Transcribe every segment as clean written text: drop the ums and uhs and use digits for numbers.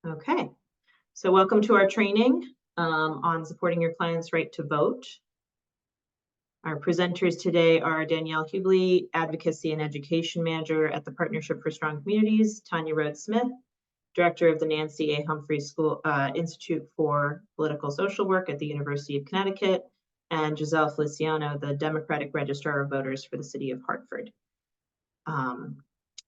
Okay, so welcome to our training on supporting your client's right to vote. Our presenters today are Danielle Hubley, Advocacy and Education Manager at the Partnership for Strong Communities, Tanya Rhodes-Smith, Director of the Nancy A. Humphrey School Institute for Political Social Work at the University of Connecticut, and Giselle Feliciano, the Democratic Registrar of Voters for the City of Hartford.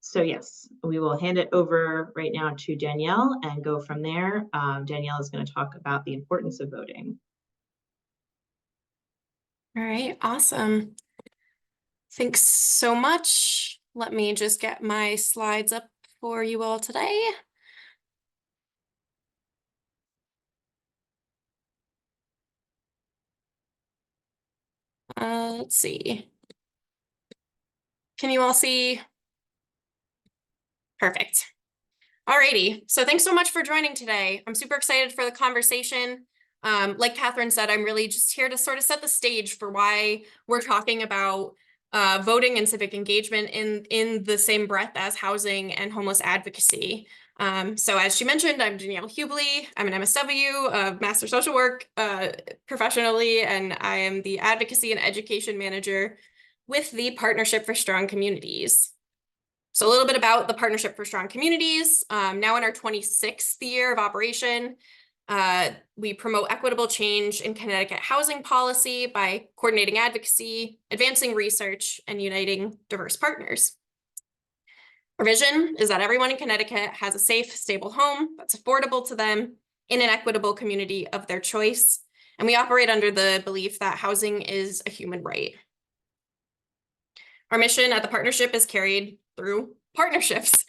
So yes, we will hand it over right now to Danielle and go from there. Danielle is going to talk about the importance of voting. All right, awesome. Thanks so much. Let me just get my slides up for you all today. Let's see. Can you all see? Perfect. Alrighty, so thanks so much for joining today. I'm super excited for the conversation. Like Catherine said, I'm really just here to sort of set the stage for why we're talking about voting and civic engagement in the same breath as housing and homeless advocacy. So as she mentioned, I'm Danielle Hubley. I'm an MSW, a Master Social Work professionally, and I am the Advocacy and Education Manager with the Partnership for Strong Communities. So a little bit about the Partnership for Strong Communities. Now in our 26th year of operation, we promote equitable change in Connecticut housing policy by coordinating advocacy, advancing research, and uniting diverse partners. Our vision is that everyone in Connecticut has a safe, stable home that's affordable to them in an equitable community of their choice. And we operate under the belief that housing is a human right. Our mission at the partnership is carried through partnerships.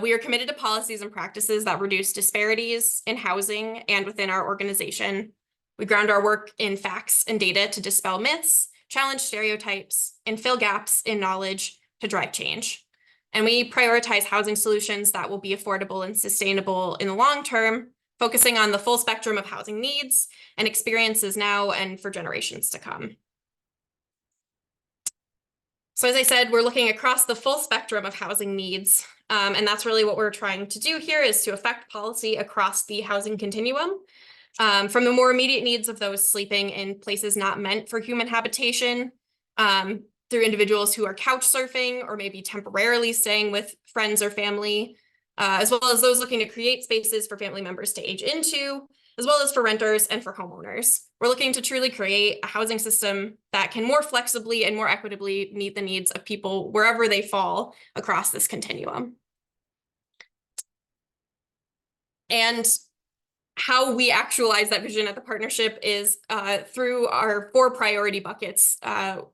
We are committed to policies and practices that reduce disparities in housing and within our organization. We ground our work in facts and data to dispel myths, challenge stereotypes, and fill gaps in knowledge to drive change. And we prioritize housing solutions that will be affordable and sustainable in the long term, focusing on the full spectrum of housing needs and experiences now and for generations to come. So as I said, we're looking across the full spectrum of housing needs, and that's really what we're trying to do here, is to affect policy across the housing continuum, from the more immediate needs of those sleeping in places not meant for human habitation, through individuals who are couch surfing or maybe temporarily staying with friends or family, as well as those looking to create spaces for family members to age into, as well as for renters and for homeowners. We're looking to truly create a housing system that can more flexibly and more equitably meet the needs of people wherever they fall across this continuum. And how we actualize that vision at the partnership is through our 4 priority buckets.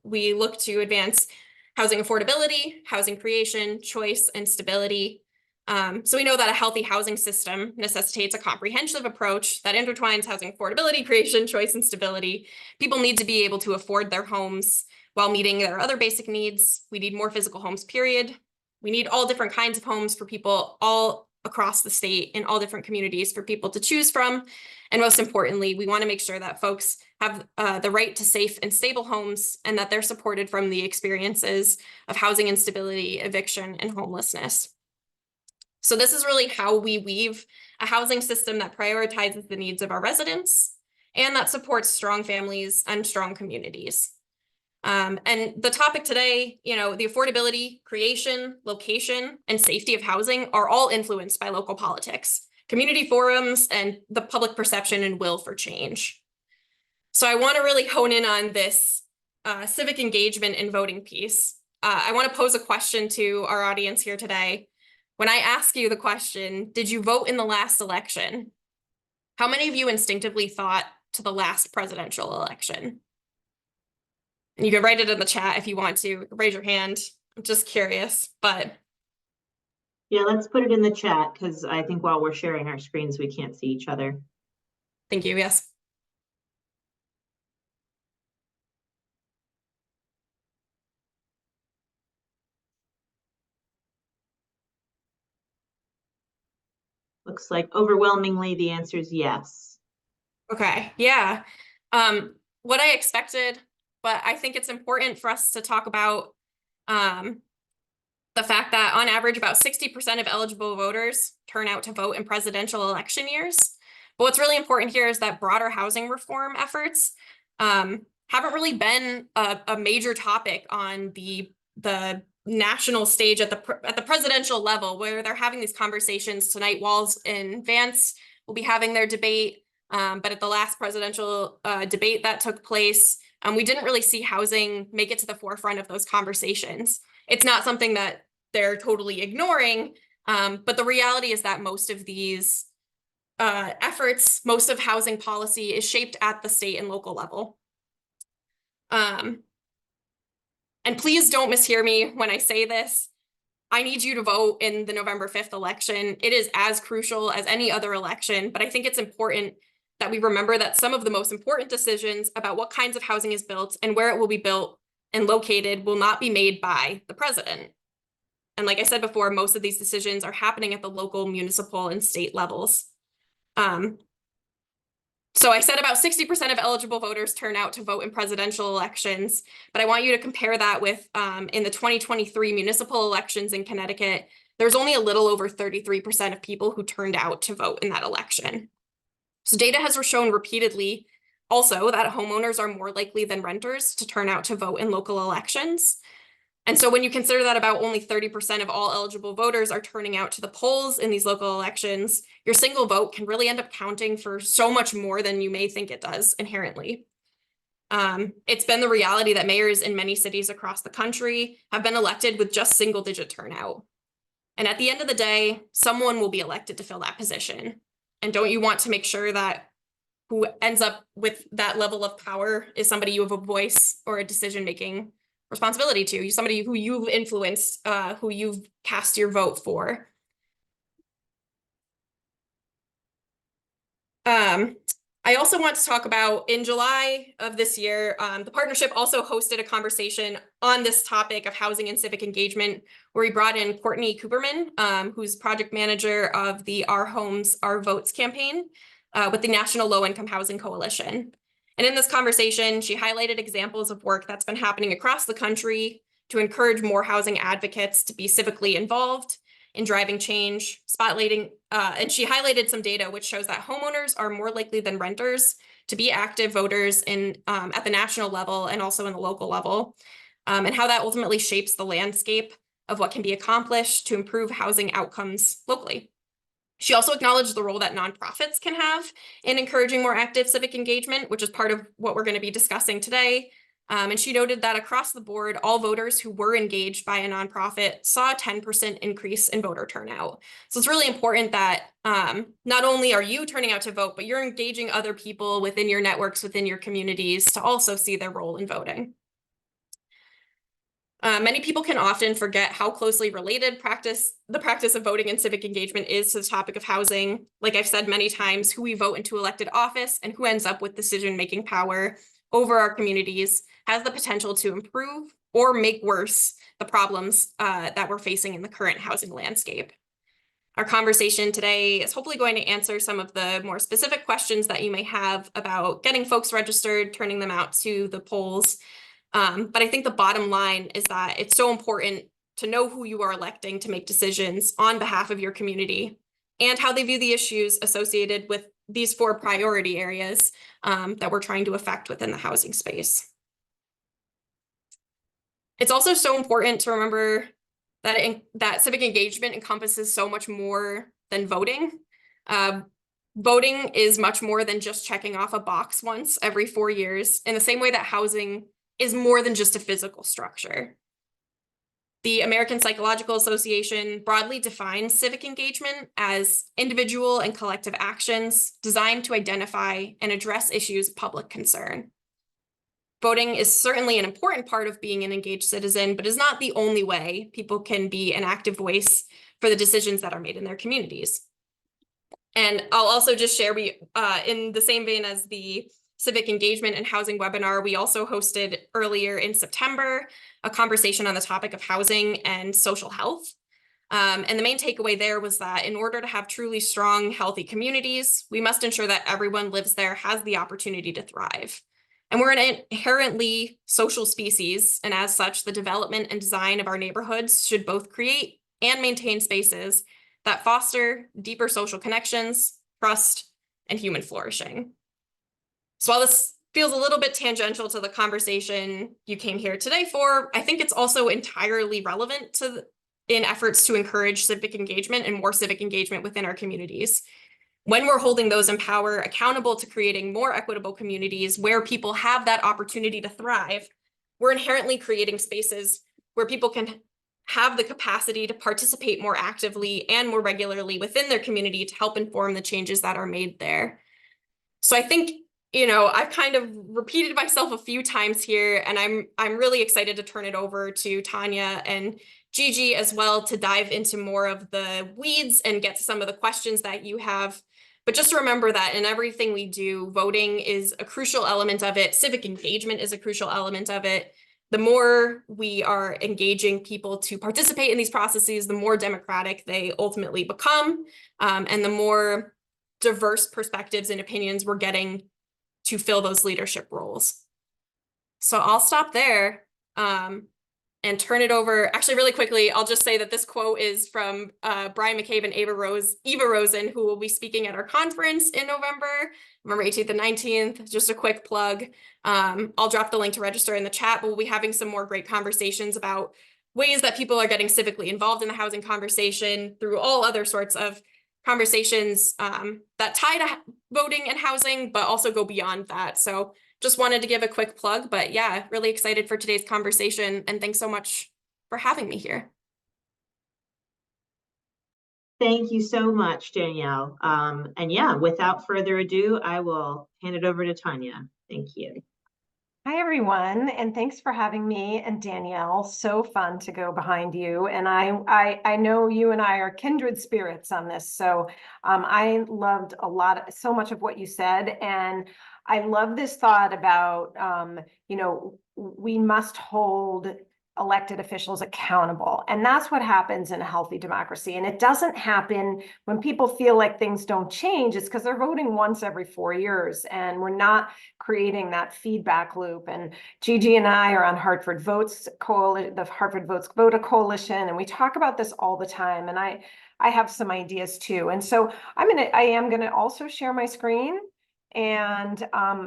We look to advance housing affordability, housing creation, choice, and stability. So we know that a healthy housing system necessitates a comprehensive approach that intertwines housing affordability, creation, choice, and stability. People need to be able to afford their homes while meeting their other basic needs. We need more physical homes, period. We need all different kinds of homes for people all across the state in all different communities for people to choose from. And most importantly, we want to make sure that folks have the right to safe and stable homes and that they're supported from the experiences of housing instability, eviction, and homelessness. So this is really how we weave a housing system that prioritizes the needs of our residents and that supports strong families and strong communities. And the topic today, the affordability, creation, location, and safety of housing are all influenced by local politics, community forums, and the public perception and will for change. So I want to really hone in on this civic engagement and voting piece. I want to pose a question to our audience here today. When I ask you the question, did you vote in the last election? How many of you instinctively thought to the last presidential election? And you can write it in the chat if you want to. Raise your hand. I'm just curious, but. Yeah, let's put it in the chat because I think while we're sharing our screens, we can't see each other. Thank you, yes. Looks like overwhelmingly the answer is yes. Okay, yeah. What I expected, but I think it's important for us to talk about the fact that on average about 60% of eligible voters turn out to vote in presidential election years. But what's really important here is that broader housing reform efforts haven't really been a major topic on the national stage at the presidential level, where they're having these conversations tonight. Walz and Vance will be having their debate, but at the last presidential debate that took place, we didn't really see housing make it to the forefront of those conversations. It's not something that they're totally ignoring, but the reality is that most of these efforts, most of housing policy is shaped at the state and local level. And please don't mishear me when I say this. I need you to vote in the November 5th election. It is as crucial as any other election, but I think it's important that we remember that some of the most important decisions about what kinds of housing is built and where it will be built and located will not be made by the president. And like I said before, most of these decisions are happening at the local, municipal, and state levels. So I said about 60% of eligible voters turn out to vote in presidential elections, but I want you to compare that with in the 2023 municipal elections in Connecticut, there's only a little over 33% of people who turned out to vote in that election. So data has shown repeatedly also that homeowners are more likely than renters to turn out to vote in local elections. And so when you consider that about only 30% of all eligible voters are turning out to the polls in these local elections, your single vote can really end up counting for so much more than you may think it does inherently. It's been the reality that mayors in many cities across the country have been elected with just single-digit turnout. And at the end of the day, someone will be elected to fill that position. And don't you want to make sure that who ends up with that level of power is somebody you have a voice or a decision-making responsibility to, somebody who you've influenced, who you've cast your vote for. I also want to talk about, in July of this year, the partnership also hosted a conversation on this topic of housing and civic engagement, where we brought in Courtney Cooperman, who's project manager of the Our Homes, Our Votes campaign with the National Low Income Housing Coalition. And in this conversation, she highlighted examples of work that's been happening across the country to encourage more housing advocates to be civically involved in driving change, spotlighting, and she highlighted some data which shows that homeowners are more likely than renters to be active voters in at the national level and also in the local level, and how that ultimately shapes the landscape of what can be accomplished to improve housing outcomes locally. She also acknowledged the role that nonprofits can have in encouraging more active civic engagement, which is part of what we're going to be discussing today. And she noted that across the board, all voters who were engaged by a nonprofit saw a 10% increase in voter turnout. So it's really important that not only are you turning out to vote, but you're engaging other people within your networks, within your communities to also see their role in voting. Many people can often forget how closely related the practice of voting and civic engagement is to the topic of housing. Like I've said many times, who we vote into elected office and who ends up with decision-making power over our communities has the potential to improve or make worse the problems that we're facing in the current housing landscape. Our conversation today is hopefully going to answer some of the more specific questions that you may have about getting folks registered, turning them out to the polls. But I think the bottom line is that it's so important to know who you are electing to make decisions on behalf of your community and how they view the issues associated with these 4 priority areas that we're trying to affect within the housing space. It's also so important to remember that that civic engagement encompasses so much more than voting. Voting is much more than just checking off a box once every 4 years, in the same way that housing is more than just a physical structure. The American Psychological Association broadly defines civic engagement as individual and collective actions designed to identify and address issues of public concern. Voting is certainly an important part of being an engaged citizen, but is not the only way people can be an active voice for the decisions that are made in their communities. And I'll also just share, in the same vein as the civic engagement and housing webinar, we also hosted earlier in September a conversation on the topic of housing and social health. And the main takeaway there was that in order to have truly strong, healthy communities, we must ensure that everyone lives there has the opportunity to thrive. And we're an inherently social species, and as such, the development and design of our neighborhoods should both create and maintain spaces that foster deeper social connections, trust, and human flourishing. So while this feels a little bit tangential to the conversation you came here today for, I think it's also entirely relevant to in efforts to encourage civic engagement and more civic engagement within our communities. When we're holding those in power accountable to creating more equitable communities where people have that opportunity to thrive, we're inherently creating spaces where people can have the capacity to participate more actively and more regularly within their community to help inform the changes that are made there. So I think, I've kind of repeated myself a few times here, and I'm really excited to turn it over to Tanya and Gigi as well to dive into more of the weeds and get to some of the questions that you have. But just remember that in everything we do, voting is a crucial element of it. Civic engagement is a crucial element of it. The more we are engaging people to participate in these processes, the more democratic they ultimately become, and the more diverse perspectives and opinions we're getting to fill those leadership roles. So I'll stop there and turn it over. Actually, really quickly, I'll just say that this quote is from Brian McCabe and Eva Rosen, who will be speaking at our conference in November 18th and 19th. Just a quick plug. I'll drop the link to register in the chat, but we'll be having some more great conversations about ways that people are getting civically involved in the housing conversation through all other sorts of conversations that tie to voting and housing, but also go beyond that. So just wanted to give a quick plug, but yeah, really excited for today's conversation. And thanks so much for having me here. Thank you so much, Danielle. And yeah, without further ado, I will hand it over to Tanya. Thank you. Hi, everyone, and thanks for having me and Danielle. So fun to go behind you. And I know you and I are kindred spirits on this. So I loved so much of what you said. And I love this thought about, we must hold elected officials accountable. And that's what happens in a healthy democracy. And it doesn't happen when people feel like things don't change. It's because they're voting once every 4 years and we're not creating that feedback loop. And Gigi and I are on Hartford Votes Coalition, the Hartford Votes Voter Coalition, and we talk about this all the time. And I have some ideas too. And so I am gonna also share my screen. And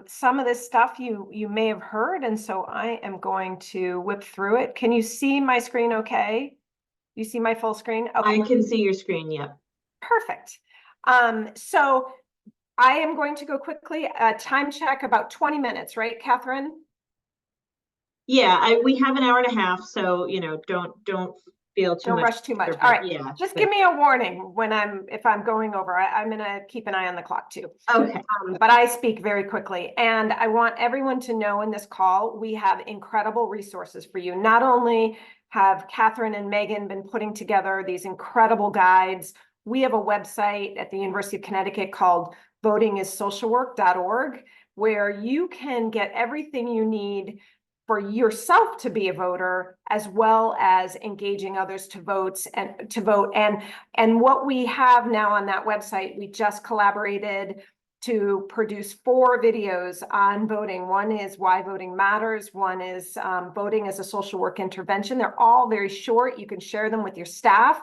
some of this stuff you may have heard, and so I am going to whip through it. Can you see my screen okay? You see my full screen? Okay. I can see your screen, yep. Perfect. So I am going to go quickly, time check about 20 minutes, right, Catherine? Yeah, we have an hour and a half, so don't feel too Don't much rush too much. pressure, All right. yeah, Just give me a warning when if I'm going over. I'm gonna keep an eye on the clock too. Okay. But I speak very quickly, and I want everyone to know in this call we have incredible resources for you. Not only have Catherine and Megan been putting together these incredible guides, we have a website at the University of Connecticut called votingisocialwork.org, where you can get everything you need for yourself to be a voter, as well as engaging others to vote. And what we have now on that website, we just collaborated to produce 4 videos on voting. One is why voting matters. One is voting as a social work intervention. They're all very short. You can share them with your staff,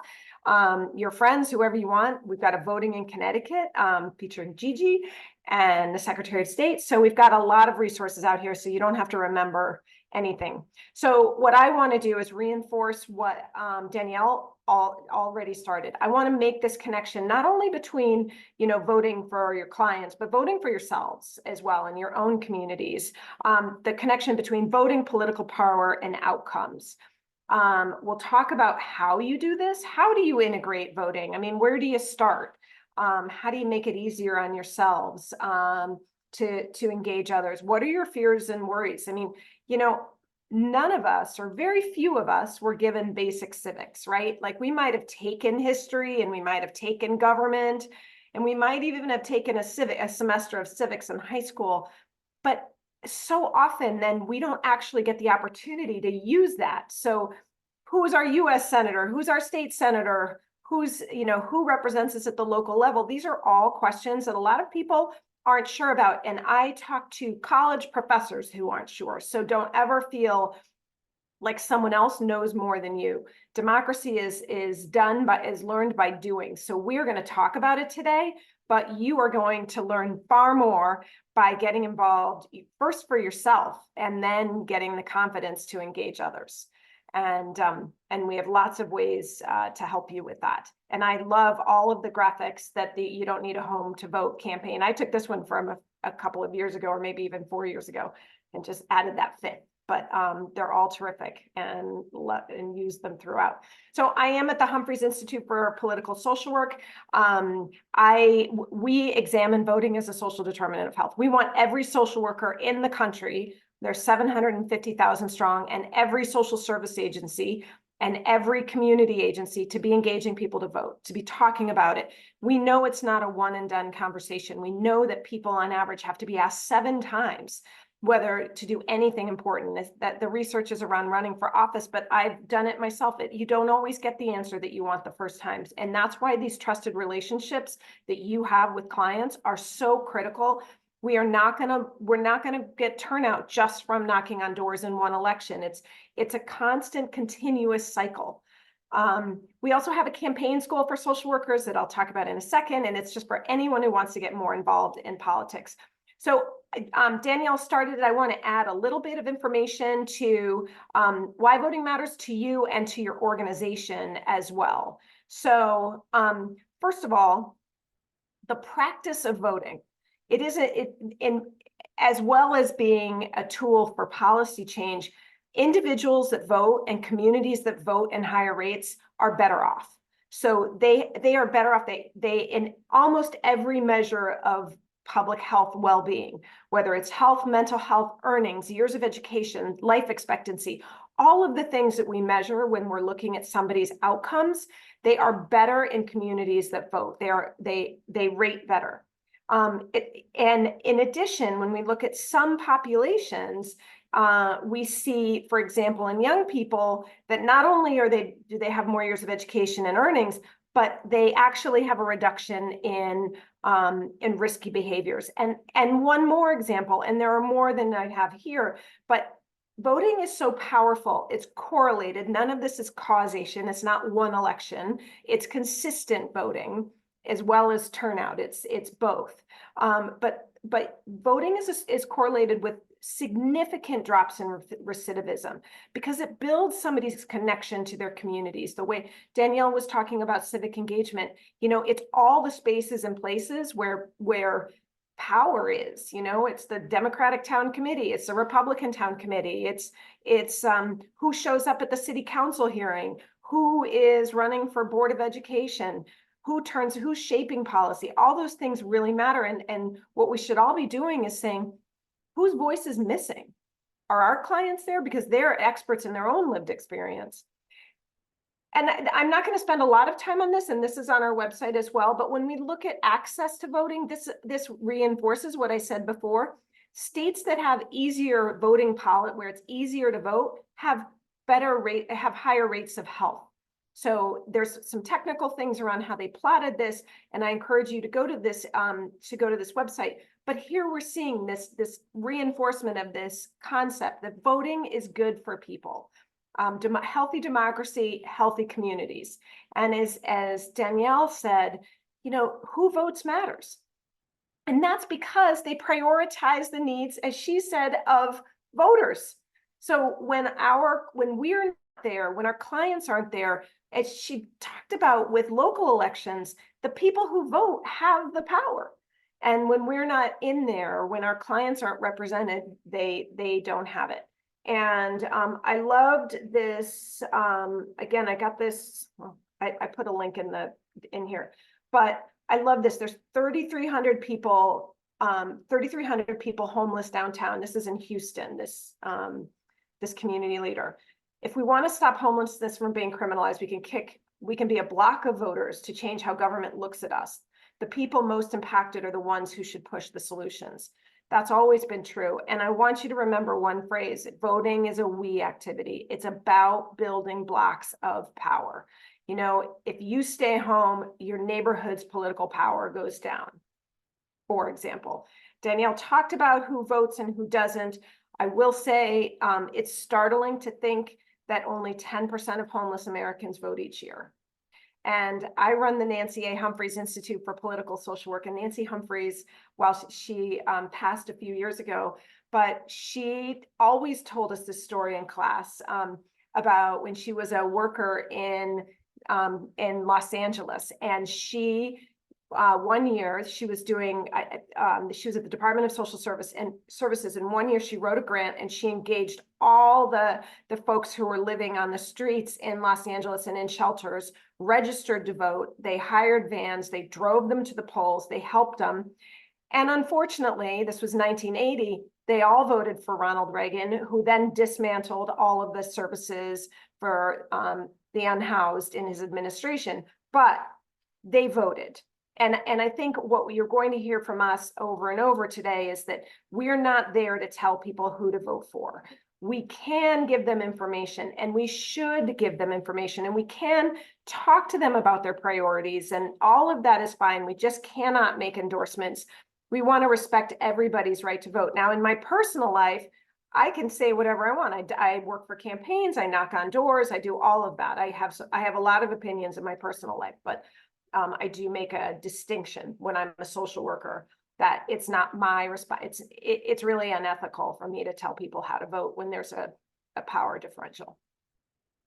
your friends, whoever you want. We've got a voting in Connecticut featuring Gigi and the Secretary of State. So we've got a lot of resources out here, so you don't have to remember anything. So what I want to do is reinforce what Danielle already started. I want to make this connection not only between voting for your clients, but voting for yourselves as well in your own communities. The connection between voting, political power, and outcomes. We'll talk about how you do this. How do you integrate voting? I mean, where do you start? How do you make it easier on yourselves to engage others? What are your fears and worries? I mean, none of us, or very few of us, were given basic civics, right? Like we might have taken history and we might have taken government and we might even have taken a semester of civics in high school. But so often then we don't actually get the opportunity to use that. So who's our US senator? Who's our state senator? Who represents us at the local level? These are all questions that a lot of people aren't sure about. And I talk to college professors who aren't sure. So don't ever feel like someone else knows more than you. Democracy is learned by doing. So we're going to talk about it today, but you are going to learn far more by getting involved first for yourself and then getting the confidence to engage others. And we have lots of ways to help you with that. And I love all of the graphics that the You Don't Need a Home to Vote campaign. I took this one from a couple of years ago, or maybe even 4 years ago, and just added that fit. But they're all terrific and use them throughout. So I am at the Humphreys Institute for Political Social Work. We examine voting as a social determinant of health. We want every social worker in the country, there's 750,000 strong, and every social service agency and every community agency to be engaging people to vote, to be talking about it. We know it's not a one and done conversation. We know that people on average have to be asked 7 times whether to do anything important. Is that the research is around running for office, but I've done it myself. You don't always get the answer that you want the first times. And that's why these trusted relationships that you have with clients are so critical. We're not gonna get turnout just from knocking on doors in one election. It's a constant, continuous cycle. We also have a campaign school for social workers that I'll talk about in a second, and it's just for anyone who wants to get more involved in politics. So Danielle started it. I want to add a little bit of information to why voting matters to you and to your organization as well. So first of all, the practice of voting, as well as being a tool for policy change, individuals that vote and communities that vote in higher rates are better off. So they are better off. They in almost every measure of public health well-being, whether it's health, mental health, earnings, years of education, life expectancy, all of the things that we measure when we're looking at somebody's outcomes, they are better in communities that vote. They rate better. And in addition, when we look at some populations, we see, for example, in young people, that not only do they have more years of education and earnings, but they actually have a reduction in risky behaviors. And one more example, and there are more than I have here, but voting is so powerful. It's correlated. None of this is causation. It's not one election. It's consistent voting as well as turnout. It's both. But voting is correlated with significant drops in recidivism because it builds somebody's connection to their communities. The way Danielle was talking about civic engagement, it's all the spaces and places where power is. It's the Democratic town committee, it's the Republican town committee, it's who shows up at the city council hearing, who is running for Board of Education, who's shaping policy. All those things really matter. And what we should all be doing is saying, whose voice is missing? Are our clients there? Because they're experts in their own lived experience. And I'm not going to spend a lot of time on this, and this is on our website as well. But when we look at access to voting, this reinforces what I said before. States that have easier voting pilot, where it's easier to vote, have higher rates of health. So there's some technical things around how they plotted this, and I encourage you to go to this website. But here we're seeing this reinforcement of this concept that voting is good for people. Healthy democracy, healthy communities. And as Danielle said, who votes matters. And that's because they prioritize the needs, as she said, of voters. So when we're not there, when our clients aren't there, as she talked about with local elections, the people who vote have the power. And when we're not in there, when our clients aren't represented, they don't have it. And I loved this. Again, I got this. Well, I put a link in here, but I love this. There's 3,300 people. 3,300 people homeless downtown. This is in Houston. This community leader. If we want to stop homelessness from being criminalized, we can be a block of voters to change how government looks at us. The people most impacted are the ones who should push the solutions. That's always been true. And I want you to remember one phrase: voting is a we activity. It's about building blocks of power. If you stay home, your neighborhood's political power goes down. for example. Danielle talked about who votes and who doesn't. I will say it's startling to think that only 10% of homeless Americans vote each year. And I run the Nancy A. Humphreys Institute for Political Social Work. And Nancy Humphreys, while she passed a few years ago, but she always told us this story in class about when she was a worker in Los Angeles. And she, one year she was doing, she was at the Department of Social Services, and one year she wrote a grant and she engaged all the folks who were living on the streets in Los Angeles and in shelters, registered to vote. They hired vans, they drove them to the polls, they helped them. And unfortunately, this was 1980, they all voted for Ronald Reagan, who then dismantled all of the services for the unhoused in his administration, but they voted. And I think what you're going to hear from us over and over today is that we're not there to tell people who to vote for. We can give them information, and we should give them information, and we can talk to them about their priorities, and all of that is fine. We just cannot make endorsements. We want to respect everybody's right to vote. Now, in my personal life, I can say whatever I want. I work for campaigns, I knock on doors, I do all of that. I have a lot of opinions in my personal life, but I do make a distinction when I'm a social worker that it's not my response. It's really unethical for me to tell people how to vote when there's a power differential.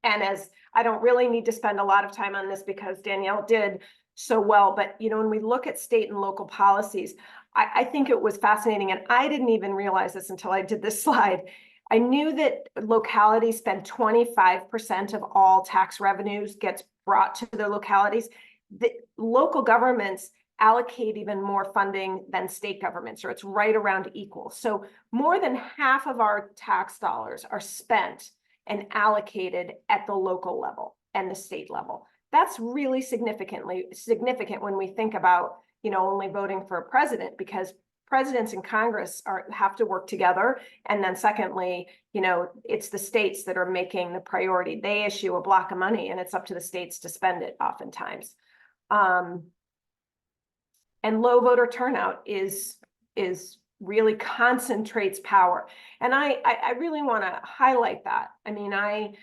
And as I don't really need to spend a lot of time on this because Danielle did so well, but when we look at state and local policies, I think it was fascinating, and I didn't even realize this until I did this slide. I knew that localities spend 25% of all tax revenues gets brought to their localities. The local governments allocate even more funding than state governments, or it's right around equal. So more than half of our tax dollars are spent and allocated at the local level and the state level. That's really significant when we think about, only voting for a president, because presidents and Congress have to work together. And then secondly, it's the states that are making the priority. They issue a block of money and it's up to the states to spend it oftentimes. And low voter turnout is really concentrates power. And I really want to highlight that. I mean, I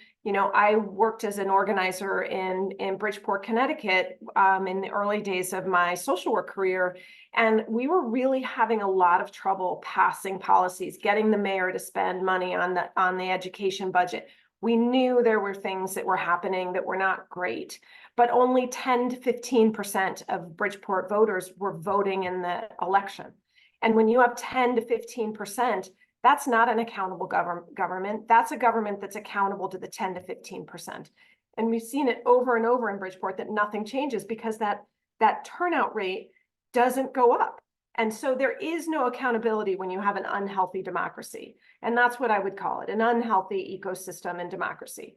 worked as an organizer in Bridgeport, Connecticut, in the early days of my social work career. And we were really having a lot of trouble passing policies, getting the mayor to spend money on the education budget. We knew there were things that were happening that were not great, but only 10 to 15% of Bridgeport voters were voting in the election. And when you have 10 to 15%, that's not an accountable government. That's a government that's accountable to the 10 to 15%. And we've seen it over and over in Bridgeport that nothing changes because that turnout rate doesn't go up. And so there is no accountability when you have an unhealthy democracy. And that's what I would call it, an unhealthy ecosystem in democracy.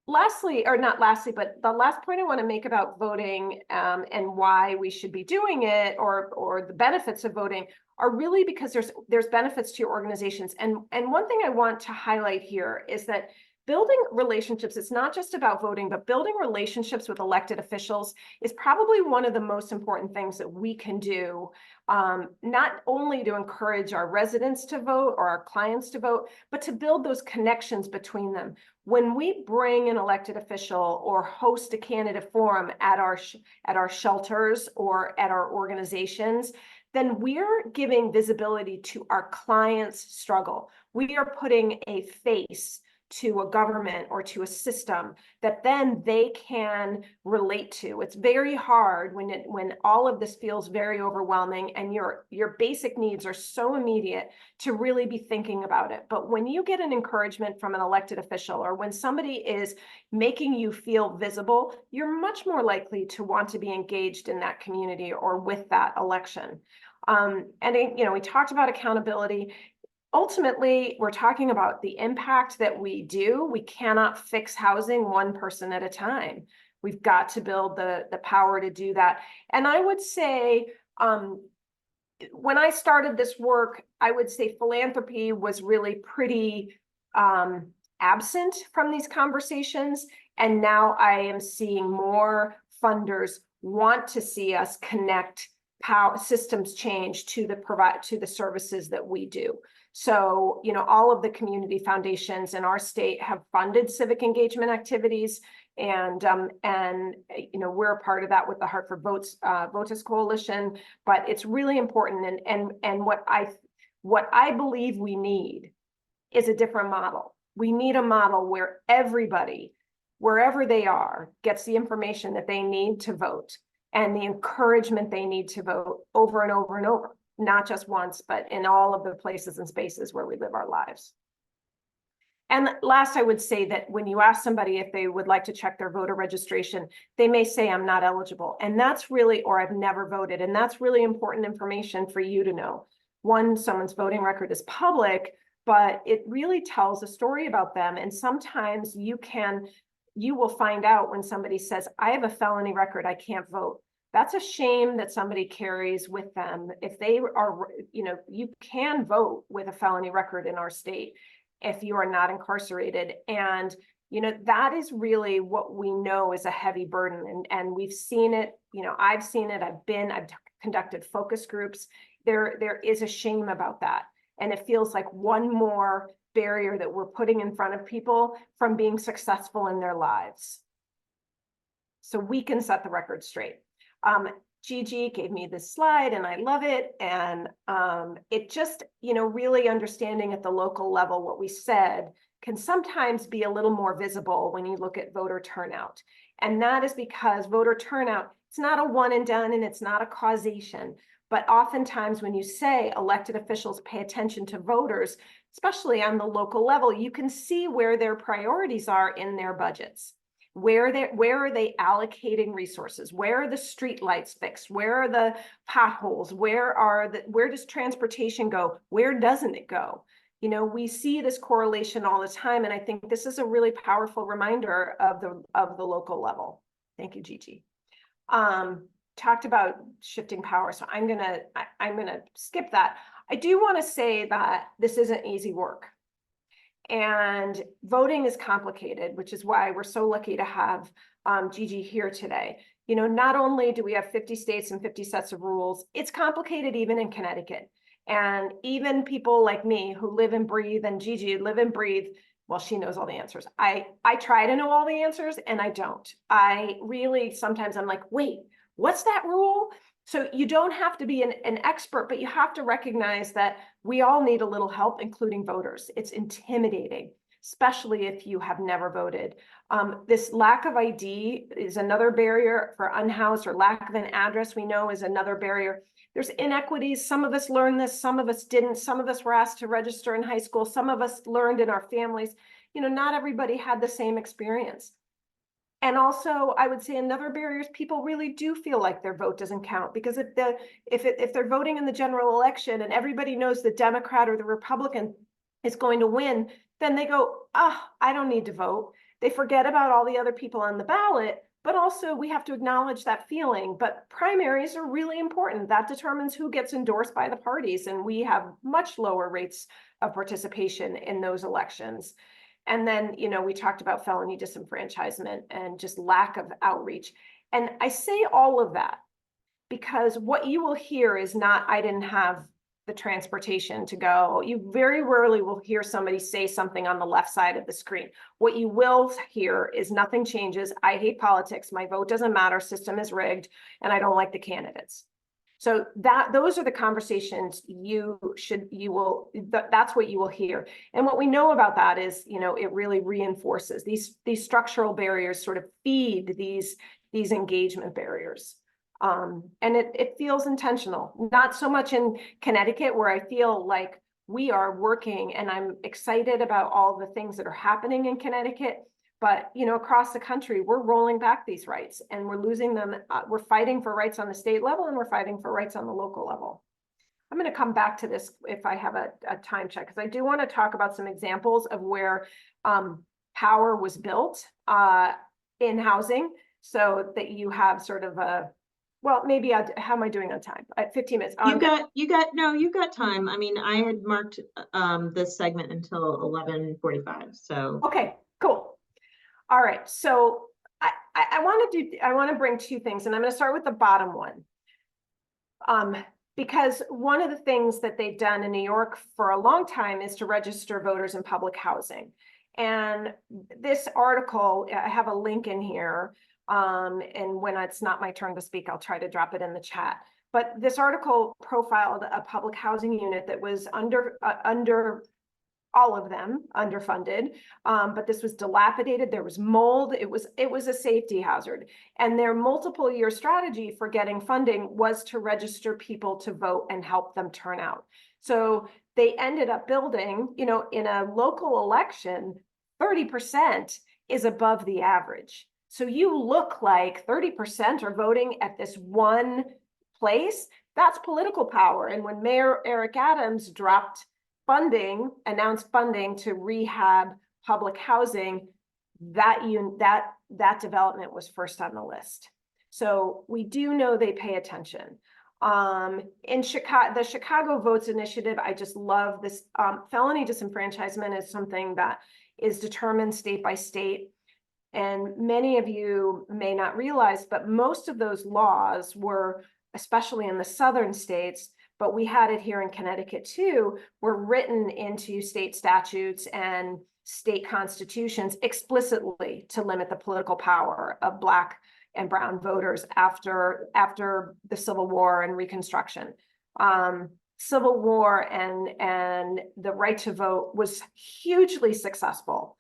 Lastly, or not lastly, but the last point I want to make about voting and why we should be doing it, or the benefits of voting, are really because there's benefits to your organizations. And one thing I want to highlight here is that building relationships, it's not just about voting, but building relationships with elected officials is probably one of the most important things that we can do, not only to encourage our residents to vote or our clients to vote, but to build those connections between them. When we bring an elected official or host a candidate forum at our shelters or at our organizations, then we're giving visibility to our clients' struggle. We are putting a face to a government or to a system that then they can relate to. It's very hard when all of this feels very overwhelming and your basic needs are so immediate to really be thinking about it. But when you get an encouragement from an elected official, or when somebody is making you feel visible, you're much more likely to want to be engaged in that community or with that election. And we talked about accountability. Ultimately, we're talking about the impact that we do. We cannot fix housing one person at a time. We've got to build the power to do that. And I would say, when I started this work, I would say philanthropy was really pretty absent from these conversations. And now I am seeing more funders want to see us connect power systems change to the services that we do. So, you know, all of the community foundations in our state have funded civic engagement activities, and you know, we're a part of that with the Hartford Votus Coalition. But it's really important, and what I believe we need is a different model. We need a model where everybody, wherever they are, gets the information that they need to vote and the encouragement they need to vote over and over and over, not just once, but in all of the places and spaces where we live our lives. And last, I would say that when you ask somebody if they would like to check their voter registration, they may say, I'm not eligible. And that's really, or I've never voted. And that's really important information for you to know. One, someone's voting record is public, but it really tells a story about them. And sometimes you will find out when somebody says, I have a felony record, I can't vote. That's a shame that somebody carries with them. If they are, you know, you can vote with a felony record in our state if you are not incarcerated. And, you know, that is really what we know is a heavy burden. And we've seen it, you know, I've seen it, I've conducted focus groups. There is a shame about that. And it feels like one more barrier that we're putting in front of people from being successful in their lives. So we can set the record straight. Gigi gave me this slide and I love it. And it just, you know, really understanding at the local level what we said can sometimes be a little more visible when you look at voter turnout. And that is because voter turnout, it's not a one and done and it's not a causation. But oftentimes when you say elected officials pay attention to voters, especially on the local level, you can see where their priorities are in their budgets. Where are they allocating resources? Where are the street lights fixed? Where are the potholes? Where does transportation go? Where doesn't it go? You know, we see this correlation all the time, and I think this is a really powerful reminder of the local level. Thank you, Gigi. Talked about shifting power, so I'm gonna skip that. I do want to say that this isn't easy work. And voting is complicated, which is why we're so lucky to have Gigi here today. You know, not only do we have 50 states and 50 sets of rules, it's complicated even in Connecticut. And even people like me who live and breathe, and Gigi live and breathe, well, she knows all the answers. I try to know all the answers and I don't. I really, sometimes I'm like, wait, what's that rule? So you don't have to be an expert, but you have to recognize that we all need a little help, including voters. It's intimidating, especially if you have never voted. This lack of ID is another barrier for unhoused, or lack of an address we know is another barrier. There's inequities. Some of us learned this, some of us didn't. Some of us were asked to register in high school. Some of us learned in our families. You know, not everybody had the same experience. And also, I would say another barrier is people really do feel like their vote doesn't count, because if they're voting in the general election and everybody knows the Democrat or the Republican is going to win, then they go, I don't need to vote. They forget about all the other people on the ballot, but also we have to acknowledge that feeling. But primaries are really important. That determines who gets endorsed by the parties, and we have much lower rates of participation in those elections. And then, you know, we talked about felony disenfranchisement and just lack of outreach. And I say all of that because what you will hear is not, I didn't have the transportation to go. You very rarely will hear somebody say something on the left side of the screen. What you will hear is nothing changes. I hate politics. My vote doesn't matter. System is rigged. And I don't like the candidates. So those are the conversations that's what you will hear. And what we know about that is, you know, it really reinforces these structural barriers, sort of feed these engagement barriers. And it feels intentional, not so much in Connecticut, where I feel like we are working, and I'm excited about all the things that are happening in Connecticut. But, you know, across the country, we're rolling back these rights and we're losing them. We're fighting for rights on the state level and we're fighting for rights on the local level. I'm going to come back to this if I have a time check, because I do want to talk about some examples of where power was built in housing, so that you have sort of a, well, maybe how am I doing on time? At 15 minutes. You got time. I mean, I had marked this segment until 11:45. So okay, cool. All right, so I I want to bring two things, and I'm going to start with the bottom one. Because one of the things that they've done in New York for a long time is to register voters in public housing. And this article, I have a link in here, and when it's not my turn to speak, I'll try to drop it in the chat. But this article profiled a public housing unit that was under all of them underfunded, but this was dilapidated. There was mold. It was a safety hazard, and their multiple year strategy for getting funding was to register people to vote and help them turn out. So they ended up building, you know, in a local election, 30% is above the average. So you look like 30% are voting at this one place. That's political power. And when Mayor Eric Adams announced funding to rehab public housing, that development was first on the list. So we do know they pay attention. In Chicago, the Chicago Votes Initiative, I just love this. Felony disenfranchisement is something that is determined state by state. And many of you may not realize, but most of those laws were, especially in the southern states, but we had it here in Connecticut too, were written into state statutes and state constitutions explicitly to limit the political power of Black and brown voters after the Civil War and Reconstruction. Civil War and the right to vote was hugely successful.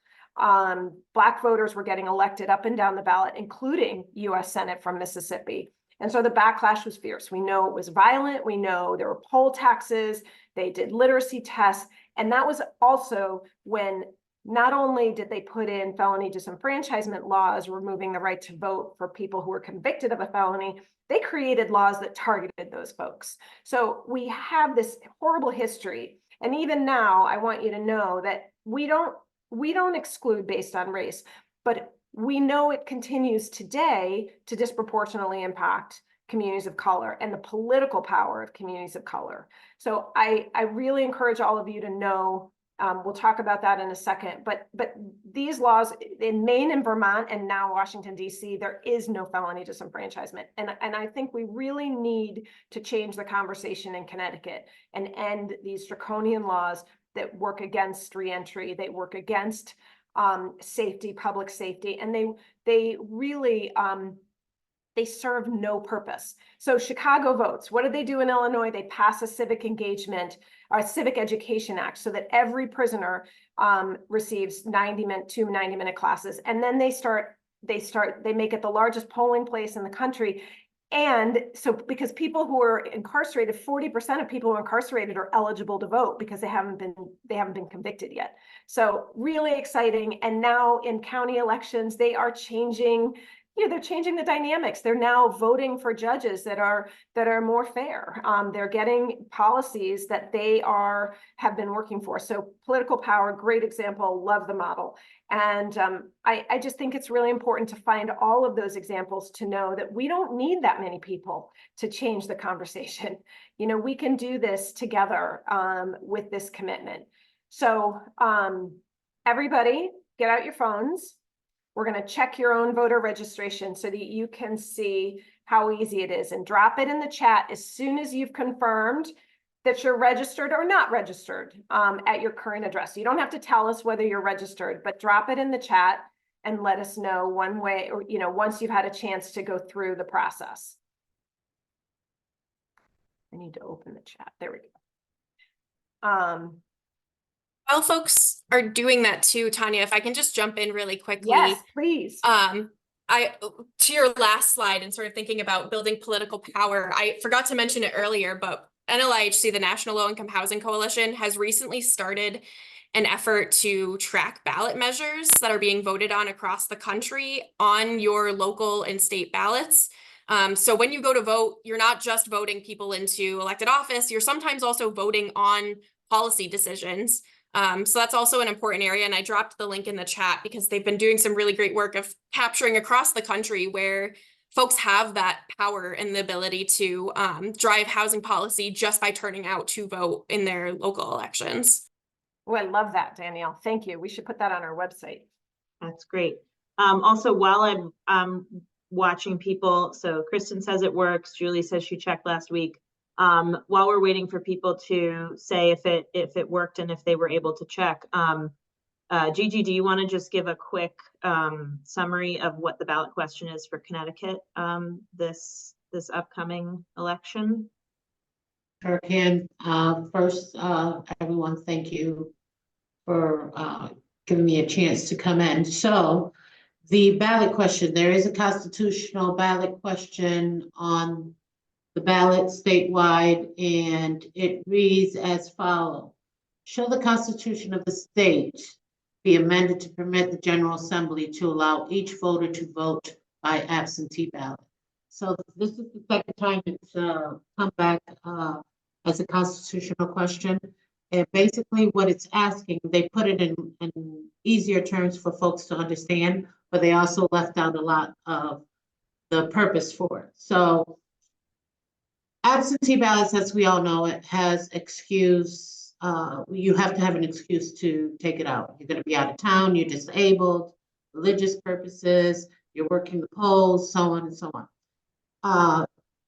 Black voters were getting elected up and down the ballot, including U.S. Senate from Mississippi. And so the backlash was fierce. We know it was violent. We know there were poll taxes. They did literacy tests. And that was also when not only did they put in felony disenfranchisement laws, removing the right to vote for people who were convicted of a felony, they created laws that targeted those folks. So we have this horrible history. And even now, I want you to know that we don't exclude based on race, but we know it continues today to disproportionately impact communities of color and the political power of communities of color. So I really encourage all of you to know, we'll talk about that in a second, but these laws in Maine and Vermont and now Washington, D.C., there is no felony disenfranchisement. And I think we really need to change the conversation in Connecticut and end these draconian laws that work against reentry, they work against safety, public safety, and they really they serve no purpose. So Chicago Votes, what did they do in Illinois? They pass a civic engagement or civic education act so that every prisoner receives 2 90-minute classes, and then they make it the largest polling place in the country. And so because people who are incarcerated, 40% of people who are incarcerated are eligible to vote because they haven't been convicted yet. So really exciting. And now in county elections, they are changing, they're changing the dynamics. They're now voting for judges that are more fair. They're getting policies that they have been working for. So political power, great example, love the model. And I just think it's really important to find all of those examples to know that we don't need that many people to change the conversation. We can do this together with this commitment. So everybody get out your phones. We're going to check your own voter registration so that you can see how easy it is, and drop it in the chat as soon as you've confirmed that you're registered or not registered at your current address. You don't have to tell us whether you're registered, but drop it in the chat and let us know one way, or once you've had a chance to go through the process. I need to open the chat. There we go. While folks are doing that too, Tanya, if I can just jump in really quickly. Yes, please. To your last slide and sort of thinking about building political power, I forgot to mention it earlier, but NLIHC, the National Low Income Housing Coalition, has recently started an effort to track ballot measures that are being voted on across the country on your local and state ballots. So when you go to vote, you're not just voting people into elected office, you're sometimes also voting on policy decisions. So that's also an important area. And I dropped the link in the chat because they've been doing some really great work of capturing across the country where folks have that power and the ability to drive housing policy just by turning out to vote in their local elections. Oh, I love that, Danielle. Thank you. We should put that on our website. That's great. Also, while I'm watching people, so Kristen says it works, Julie says she checked last week. While we're waiting for people to say if it worked and if they were able to check, Gigi, do you want to just give a quick summary of what the ballot question is for Connecticut this upcoming election? Sure can. First, everyone, thank you for giving me a chance to come in. So the ballot question, there is a constitutional ballot question on the ballot statewide, and it reads as follows. Shall the Constitution of the state be amended to permit the General Assembly to allow each voter to vote by absentee ballot? So this is the second time it's come back as a constitutional question. And basically what it's asking, they put it in easier terms for folks to understand, but they also left out a lot of the purpose for it. So absentee ballots, as we all know, it has excuse. You have to have an excuse to take it out. You're going to be out of town, you're disabled, religious purposes, you're working the polls, so on and so on.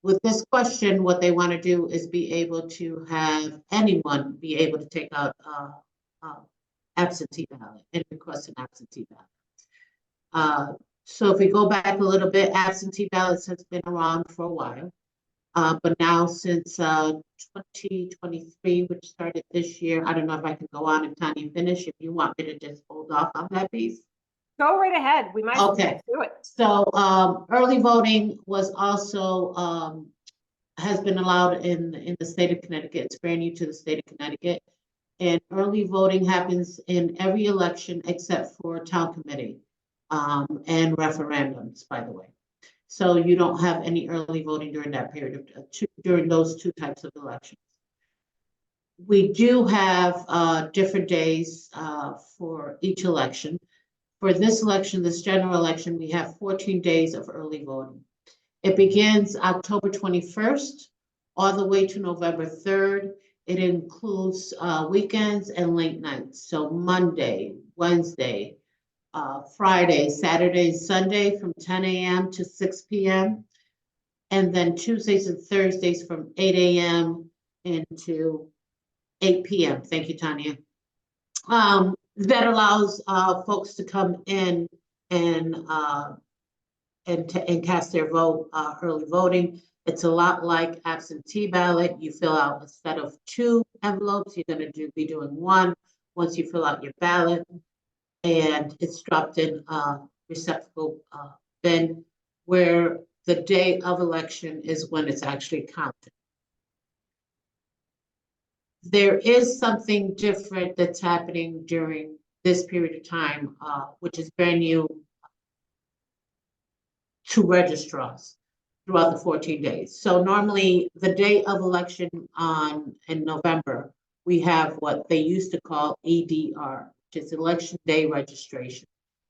With this question, what they want to do is be able to have anyone be able to take out absentee ballot and request an absentee ballot. So if we go back a little bit, absentee ballots has been around for a while. But now since 2023, which started this year, I don't know if I can go on and Tanya finish. If you want me to just hold off on that piece. Go right ahead. We might Okay. do it. So early voting was also has been allowed in the state of Connecticut. It's brand new to the state of Connecticut. And early voting happens in every election except for town committee and referendums, by the way. So you don't have any early voting during that period of during those two types of elections. We do have different days for each election. For this election, this general election, we have 14 days of early voting. It begins October 21st all the way to November 3rd. It includes weekends and late nights. So Monday, Wednesday, Friday, Saturday, Sunday from 10 a.m. to 6 p.m. And then Tuesdays and Thursdays from 8 a.m. into 8 p.m. Thank you, Tanya. That allows folks to come in and cast their vote early voting. It's a lot like absentee ballot. You fill out, instead of 2 envelopes, you're going to be doing 1 once you fill out your ballot, and it's dropped in receptacle bin, where the day of election is when it's actually counted. There is something different that's happening during this period of time, which is brand new to registrars throughout the 14 days. So normally the day of election in November, we have what they used to call EDR, which is election day registration.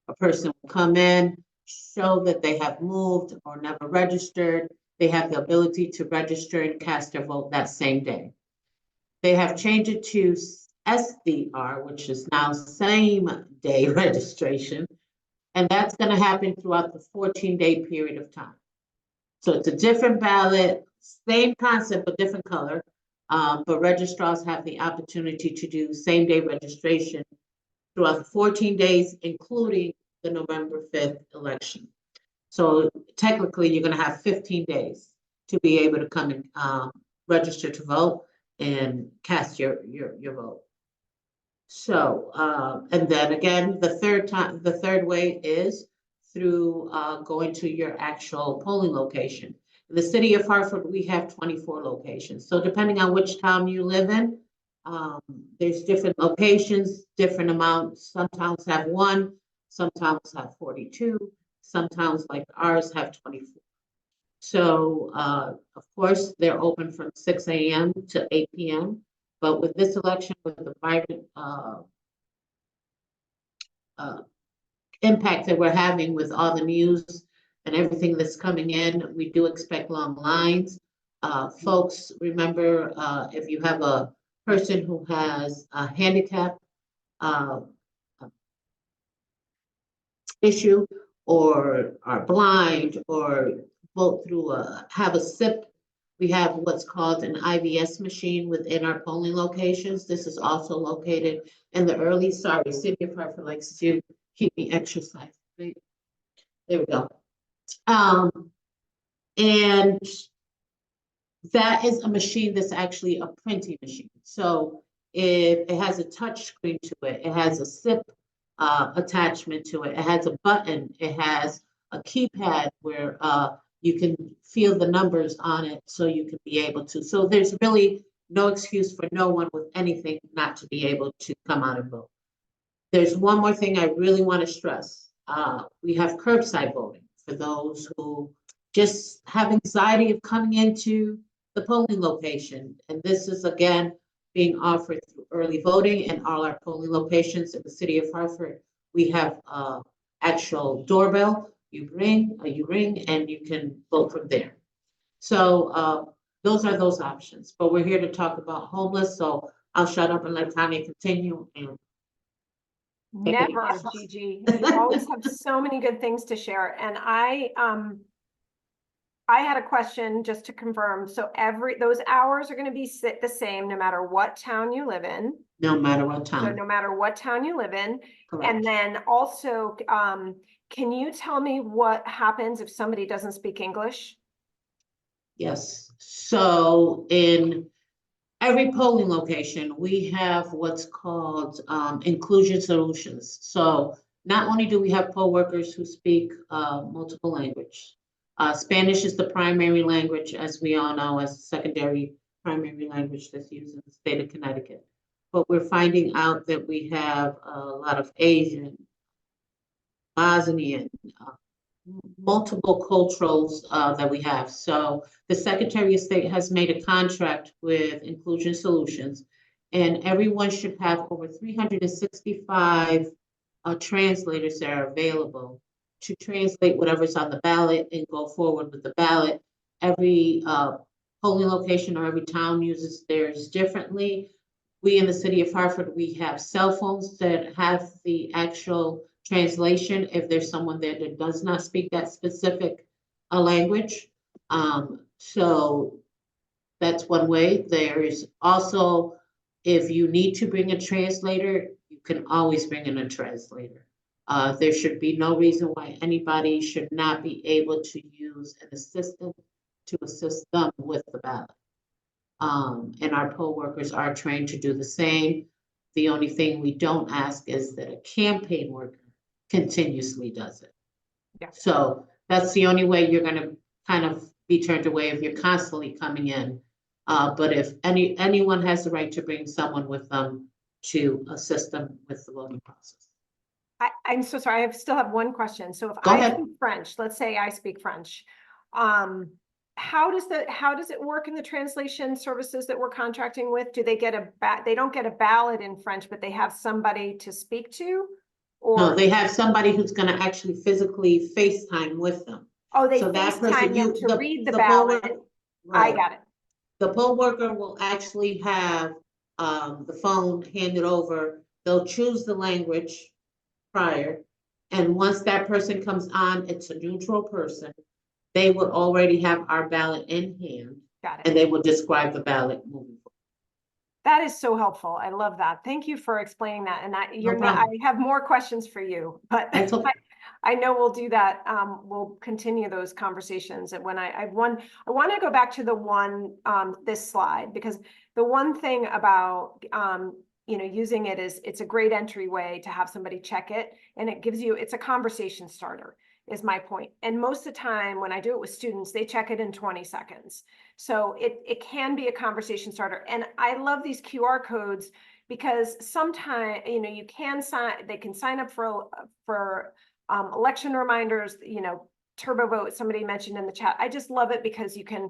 A person will come in, show that they have moved or never registered. They have the ability to register and cast their vote that same day. They have changed it to SDR, which is now same day registration. And that's going to happen throughout the 14-day period of time. So it's a different ballot, same concept, but different color. But registrars have the opportunity to do same day registration throughout the 14 days, including the November 5th election. So technically, you're going to have 15 days to be able to come and register to vote and cast your vote. So, and then again, the third way is through going to your actual polling location. In the city of Hartford, we have 24 locations. So depending on which town you live in, there's different locations, different amounts. Some towns have 1, some towns have 42, some towns like ours have 24. So, of course, they're open from 6 a.m. to 8 p.m. But with this election, with the private impact that we're having with all the news and everything that's coming in, we do expect long lines. Folks, remember, if you have a person who has a handicap issue, or are blind or vote through have a SIP. We have what's called an IVS machine within our polling locations. This is also located in the City of Hartford likes to keep me exercised. Right? There we go. And that is a machine that's actually a printing machine. So it has a touch screen to it. It has a SIP attachment to it. It has a button. It has a keypad where you can feel the numbers on it so you can be able to. So there's really no excuse for no one with anything not to be able to come out and vote. There's one more thing I really want to stress. We have curbside voting for those who just have anxiety of coming into the polling location. And this is again being offered through early voting in all our polling locations in the city of Hartford. We have actual doorbell. You ring, and you can vote from there. So those are those options. But we're here to talk about homeless. So I'll shut up and let Tanya continue. And Never, Gigi. You always have so many good things to share. And I had a question just to confirm. So those hours are going to be the same no matter what town you live in. No matter what town. So no matter what town you live in. Correct. And then also, can you tell me what happens if somebody doesn't speak English? Yes. So in every polling location, we have what's called inclusion solutions. So not only do we have poll workers who speak multiple languages, Spanish is the primary language, as we all know, as a secondary primary language that's used in the state of Connecticut. But we're finding out that we have a lot of Asian, Bosnian, multiple cultures that we have. So the Secretary of State has made a contract with Inclusion Solutions, and everyone should have over 365 translators that are available to translate whatever's on the ballot and go forward with the ballot. Every polling location or every town uses theirs differently. We in the city of Hartford, we have cell phones that have the actual translation if there's someone there that does not speak that specific language. So that's one way. There is also, if you need to bring a translator, you can always bring in a translator. There should be no reason why anybody should not be able to use an assistant to assist them with the ballot. And our poll workers are trained to do the same. The only thing we don't ask is that a campaign worker continuously does it. Yeah. So that's the only way you're going to kind of be turned away if you're constantly coming in. But if anyone has the right to bring someone with them to assist them with the voting process. I'm so sorry. I still have one question. So if Go I ahead. speak French, let's say I speak French, how does it work in the translation services that we're contracting with? Do they get they don't get a ballot in French, but they have somebody to speak to? Or No, they have somebody who's going to actually physically FaceTime with them. oh, they So that person, FaceTime them to read the poll ballot. worker, I right. got it. The poll worker will actually have the phone handed over. They'll choose the language prior. And once that person comes on, it's a neutral person. They will already have our ballot in hand. Got it. And they will describe the ballot moving forward. That is so helpful. I love that. Thank you for explaining that. And I have more questions for you, but Okay. I know we'll do that. We'll continue those conversations. And when I want to go back to the one, this slide, because the one thing about, using it is it's a great entryway to have somebody check it, and it gives you, it's a conversation starter is my point. And most of the time when I do it with students, they check it in 20 seconds. So it can be a conversation starter. And I love these QR codes because sometimes, you can they can sign up for election reminders, turbo vote, somebody mentioned in the chat. I just love it because you can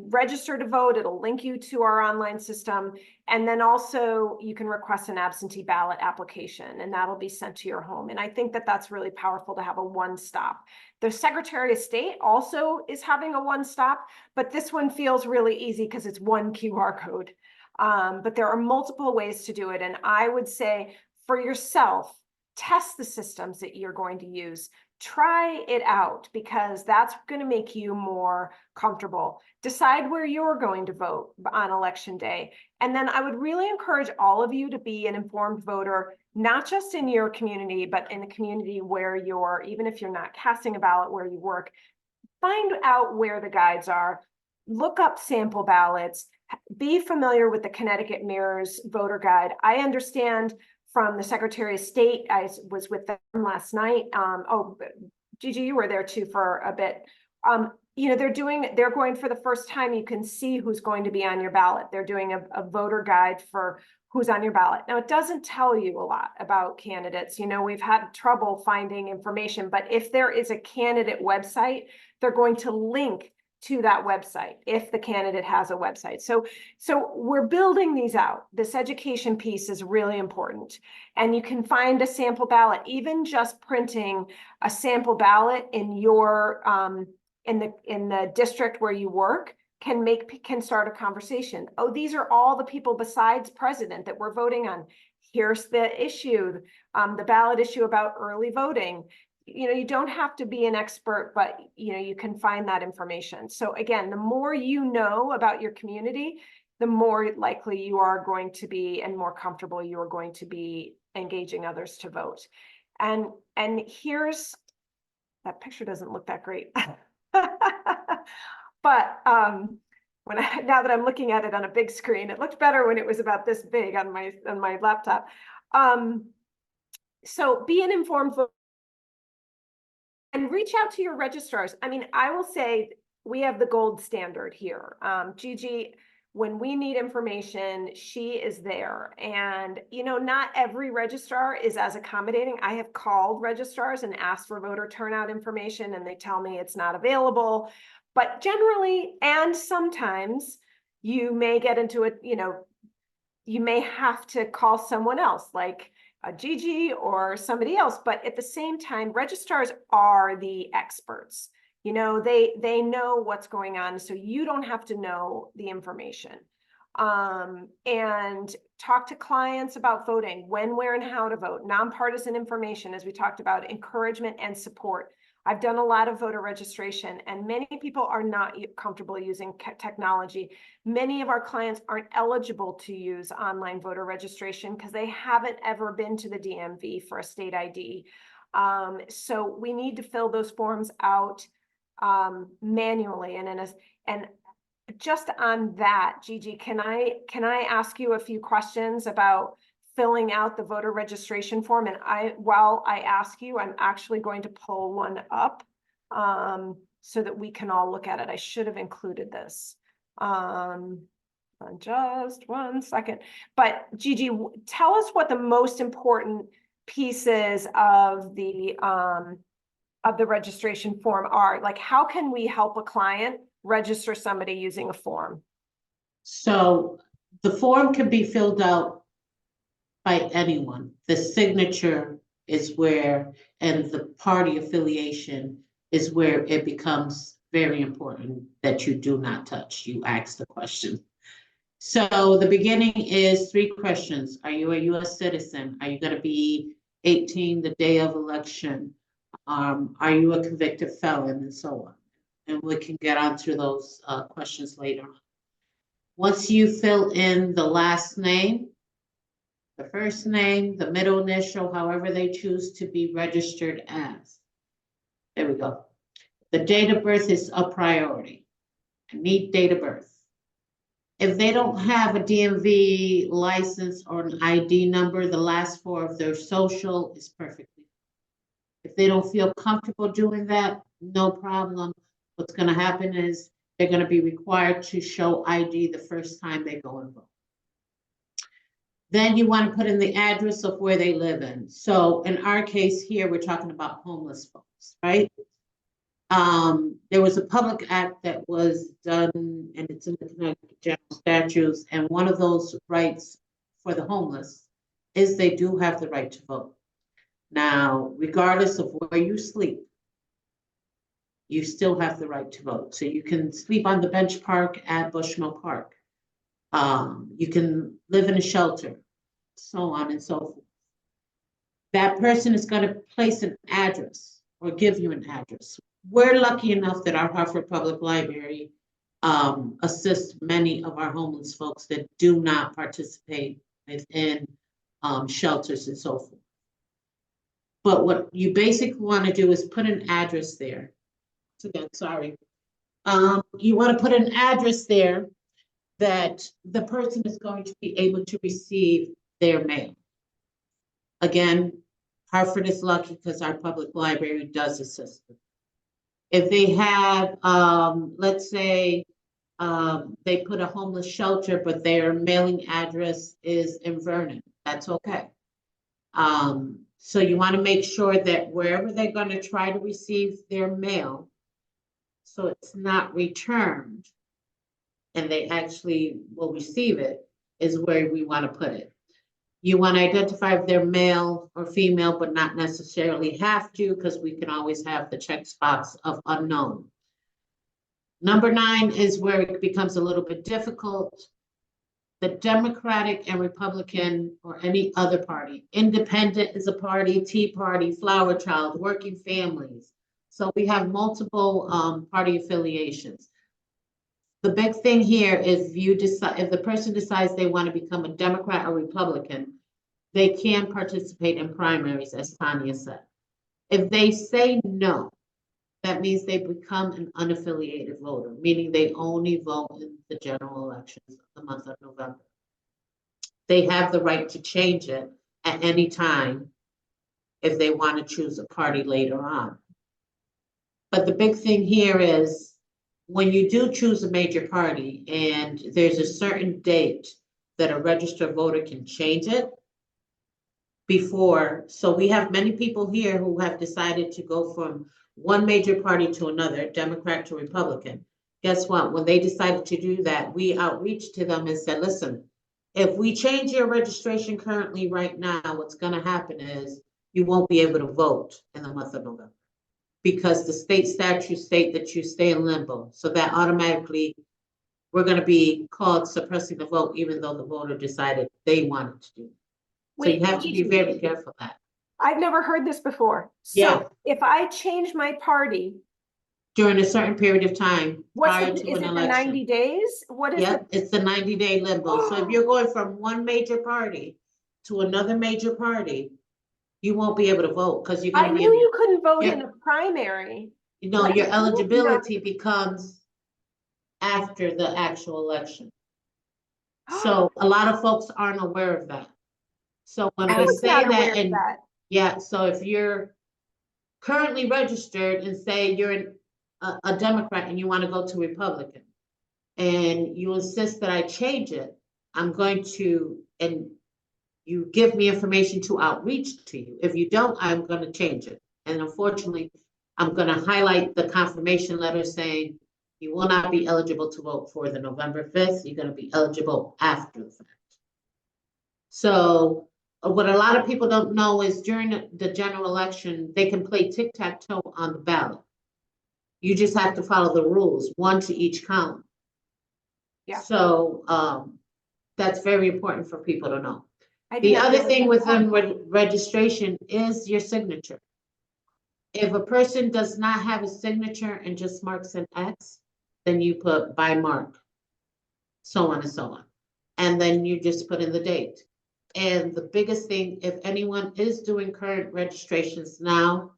register to vote. It'll link you to our online system. And then also you can request an absentee ballot application and that'll be sent to your home. And I think that that's really powerful to have a one-stop. The Secretary of State also is having a one-stop, but this one feels really easy because it's one QR code. But there are multiple ways to do it. And I would say for yourself, test the systems that you're going to use. Try it out, because that's going to make you more comfortable. Decide where you're going to vote on election day. And then I would really encourage all of you to be an informed voter, not just in your community, but in the community where you're, even if you're not casting a ballot where you work. Find out where the guides are, look up sample ballots, be familiar with the Connecticut Mirrors voter guide. I understand from the Secretary of State, I was with them last night. Oh, Gigi, you were there too for a bit. You know, they're going for the first time, you can see who's going to be on your ballot. They're doing a voter guide for who's on your ballot. Now, it doesn't tell you a lot about candidates. You know, we've had trouble finding information, but if there is a candidate website, they're going to link to that website if the candidate has a website. So we're building these out. This education piece is really important. And you can find a sample ballot. Even just printing a sample ballot in your in the district where you work can start a conversation. Oh, these are all the people besides president that we're voting on. Here's the issue, the ballot issue about early voting. You know, you don't have to be an expert, but you know, you can find that information. So again, the more you know about your community, the more likely you are going to be and more comfortable you are going to be engaging others to vote. And here's, that picture doesn't look that great. But now that I'm looking at it on a big screen, it looked better when it was about this big on my laptop. So be an informed voter. And reach out to your registrars. I mean, I will say we have the gold standard here. Gigi, when we need information, she is there. And, you know, not every registrar is as accommodating. I have called registrars and asked for voter turnout information, and they tell me it's not available. But generally, and sometimes you may get into it, you know, you may have to call someone else, like a Gigi or somebody else, but at the same time, registrars are the experts. You know, they know what's going on, so you don't have to know the information. And talk to clients about voting, when, where, and how to vote. Nonpartisan information, as we talked about, encouragement and support. I've done a lot of voter registration, and many people are not comfortable using technology. Many of our clients aren't eligible to use online voter registration because they haven't ever been to the DMV for a state ID. So we need to fill those forms out manually. And just on that, Gigi, can I ask you a few questions about filling out the voter registration form? And while I ask you, I'm actually going to pull one up so that we can all look at it. I should have included this. Just one second. But Gigi, tell us what the most important pieces of the registration form are. Like, how can we help a client register somebody using a form? So the form can be filled out by anyone. The signature is where, and the party affiliation is where it becomes very important that you do not touch. You ask the question. So the beginning is 3 questions. Are you a U.S. citizen? Are you going to be 18 the day of election? Are you a convicted felon, and so on? And we can get onto those questions later on. Once you fill in the last name, the first name, the middle initial, however they choose to be registered as. There we go. The date of birth is a priority. I need date of birth. If they don't have a DMV license or an ID number, the last 4 of their social is perfectly. If they don't feel comfortable doing that, no problem. What's going to happen is they're going to be required to show ID the first time they go and vote. Then you want to put in the address of where they live in. So in our case here, we're talking about homeless folks, right? There was a public act that was done, and it's in the Connecticut General Statutes, and one of those rights for the homeless is they do have the right to vote. Now, regardless of where you sleep, you still have the right to vote. So you can sleep on the bench park at Bushmill Park. You can live in a shelter, so on and so forth. that person is going to place an address or give you an address. We're lucky enough that our Hartford Public Library assists many of our homeless folks that do not participate within shelters and so forth. But what you basically want to do is put an address there. Again, sorry. You want to put an address there that the person is going to be able to receive their mail. Again, Hartford is lucky because our public library does assist them. If they have, let's say, they put a homeless shelter, but their mailing address is in Vernon, that's okay. So you want to make sure that wherever they're going to try to receive their mail, so it's not returned, and they actually will receive it, is where we want to put it. You want to identify if they're male or female, but not necessarily have to, because we can always have the check box of unknown. Number 9 is where it becomes a little bit difficult. The Democratic and Republican or any other party. Independent is a party, Tea Party, Flower Child, Working Families. So we have multiple party affiliations. The big thing here is if the person decides they want to become a Democrat or Republican, they can participate in primaries, as Tanya said. If they say no, that means they become an unaffiliated voter, meaning they only vote in the general elections of the month of November. They have the right to change it at any time if they want to choose a party later on. But the big thing here is when you do choose a major party and there's a certain date that a registered voter can change it before. So we have many people here who have decided to go from one major party to another, Democrat to Republican. Guess what? When they decided to do that, we outreached to them and said, listen, if we change your registration currently right now, what's going to happen is you won't be able to vote in the month of November because the state statutes state that you stay in limbo. So that automatically we're going to be called suppressing the vote, even though the voter decided they wanted to do it. So you have to be very careful of that. I've never heard this before. Yeah. So if I change my party, during a certain period of time prior to is an it election. the 90 days? What is Yep, it's the 90-day limbo. So if you're going from one major party to another major party, you won't be able to vote because you're I going to be knew you couldn't vote Yep. in a primary. you know, But your I didn't know. eligibility becomes after the actual election. So a lot of folks aren't aware of that. So when I they was say not aware that, of and that. yeah, so if you're currently registered and say you're a Democrat and you want to go to Republican, and you insist that I change it, I'm going to, and you give me information to outreach to you. If you don't, I'm going to change it. And unfortunately, I'm going to highlight the confirmation letter saying you will not be eligible to vote for the November 5th. You're going to be eligible after the fact. So what a lot of people don't know is during the general election, they can play tic-tac-toe on the ballot. You just have to follow the rules, one to each column. Yeah. So that's very important for people to know. I The didn't other know thing that. within registration is your signature. If a person does not have a signature and just marks an X, then you put by mark, so on and so on. And then you just put in the date. And the biggest thing, if anyone is doing current registrations now,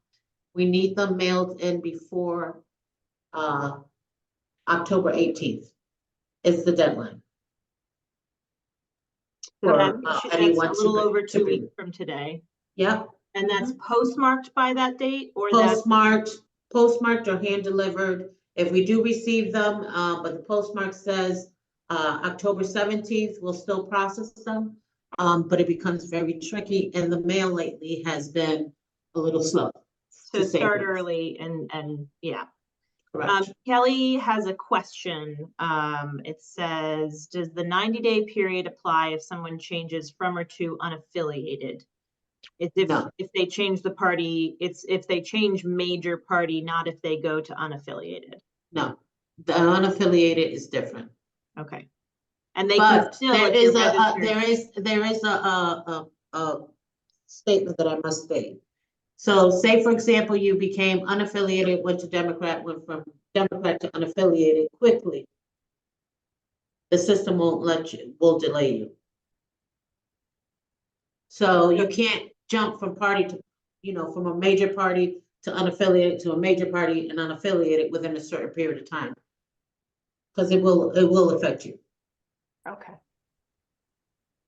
we need them mailed in before October 18th. Is the deadline. So For that's anyone a little over 2 be. weeks from today. Yeah. And that's postmarked by that date, or that's Postmarked or hand delivered. If we do receive them, but the postmark says October 17th, we'll still process them. But it becomes very tricky, and the mail lately has been a little slow. to start early and yeah. Correct. Kelly has a question. It says, does the 90-day period apply if someone changes from or to unaffiliated? No. If they change the party, it's if they change major party, not if they go to unaffiliated. No, the unaffiliated is different. Okay. And they But can still, there if is you're a registered. there is a statement that I must state. So say, for example, you became unaffiliated, went to Democrat, went from Democrat to unaffiliated quickly. The system won't let you, will delay you. So you can't jump from party to, from a major party to unaffiliated to a major party and unaffiliated within a certain period of time. Because it will affect you. Okay.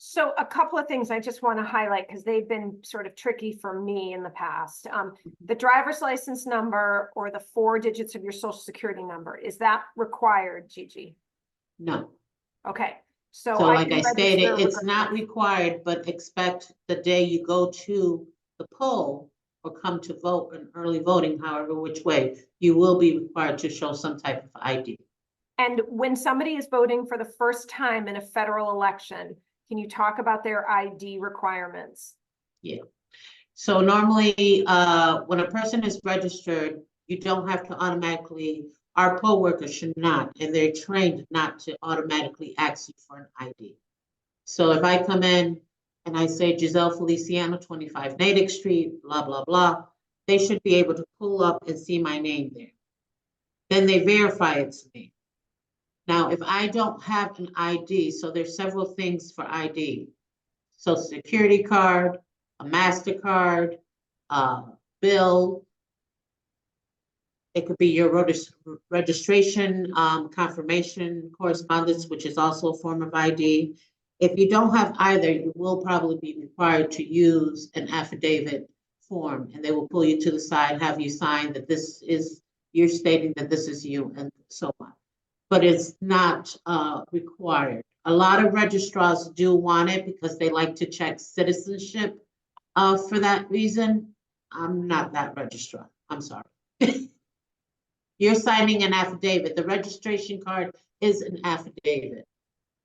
So a couple of things I just want to highlight because they've been sort of tricky for me in the past. The driver's license number or the 4 digits of your social security number, is that required, Gigi? No. Okay. So like can I stated, register it's not required, but expect the day you go to the poll or come to vote in early voting, however which way, you will be required to show some type of ID. And when somebody is voting for the first time in a federal election, can you talk about their ID requirements? Yeah. So normally, when a person is registered, you don't have to automatically, our poll workers should not, and they're trained not to automatically ask you for an ID. So if I come in and I say Giselle Feliciano, 25 Natick Street, blah, blah, blah, they should be able to pull up and see my name there. Then they verify it's me. Now, if I don't have an ID, so there's several things for ID. Social Security card, a MasterCard, bill. It could be your registration, confirmation correspondence, which is also a form of ID. If you don't have either, you will probably be required to use an affidavit form, and they will pull you to the side, have you sign that this is, you're stating that this is you, and so on. But it's not required. A lot of registrars do want it because they like to check citizenship for that reason. I'm not that registrar. I'm sorry. You're signing an affidavit. The registration card is an affidavit.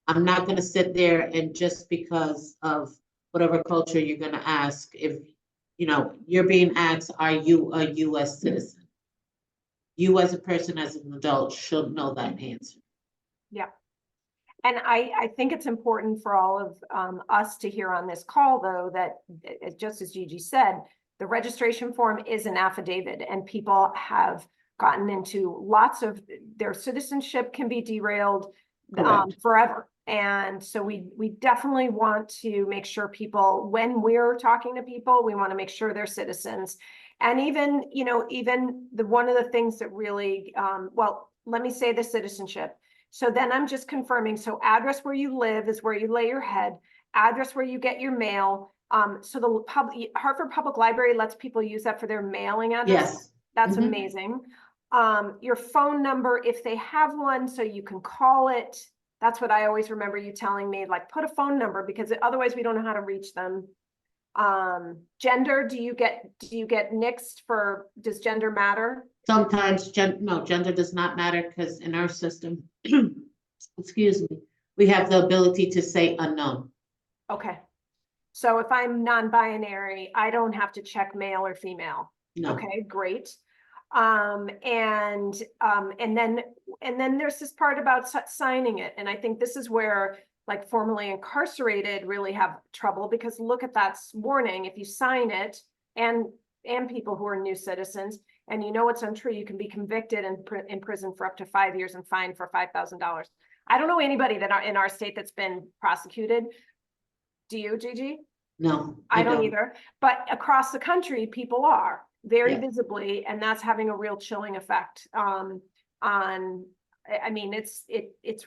I'm not going to sit there and just because of whatever culture you're going to ask, if you're being asked, are you a U.S. citizen? You as a person, as an adult, should know that answer. Yeah. And I think it's important for all of us to hear on this call, though, that just as Gigi said, the registration form is an affidavit, and people have gotten into lots of their citizenship can be derailed forever. And so we definitely want to make sure people, when we're talking to people, we want to make sure they're citizens. And even, even one of the things that really, well, let me say the citizenship. So then I'm just confirming. So address where you live is where you lay your head, address where you get your mail. So the Hartford Public Library lets people use that for their mailing address. Yes. That's amazing. Your phone number, if they have one, so you can call it. That's what I always remember you telling me, like put a phone number, because otherwise we don't know how to reach them. Gender, do you get nixed for, does gender matter? Sometimes no, gender does not matter because in our system, excuse me, we have the ability to say unknown. Okay. So if I'm non-binary, I don't have to check male or female. No. Okay, great. And then there's this part about signing it. And I think this is where like formerly incarcerated really have trouble, because look at that warning. If you sign it, and people who are new citizens, and it's untrue, you can be convicted and in prison for up to 5 years and fined for $5,000. I don't know anybody that in our state that's been prosecuted. Do you, Gigi? No, I don't either. But across the country, people are very visibly, and that's having a real chilling effect on. I mean, it's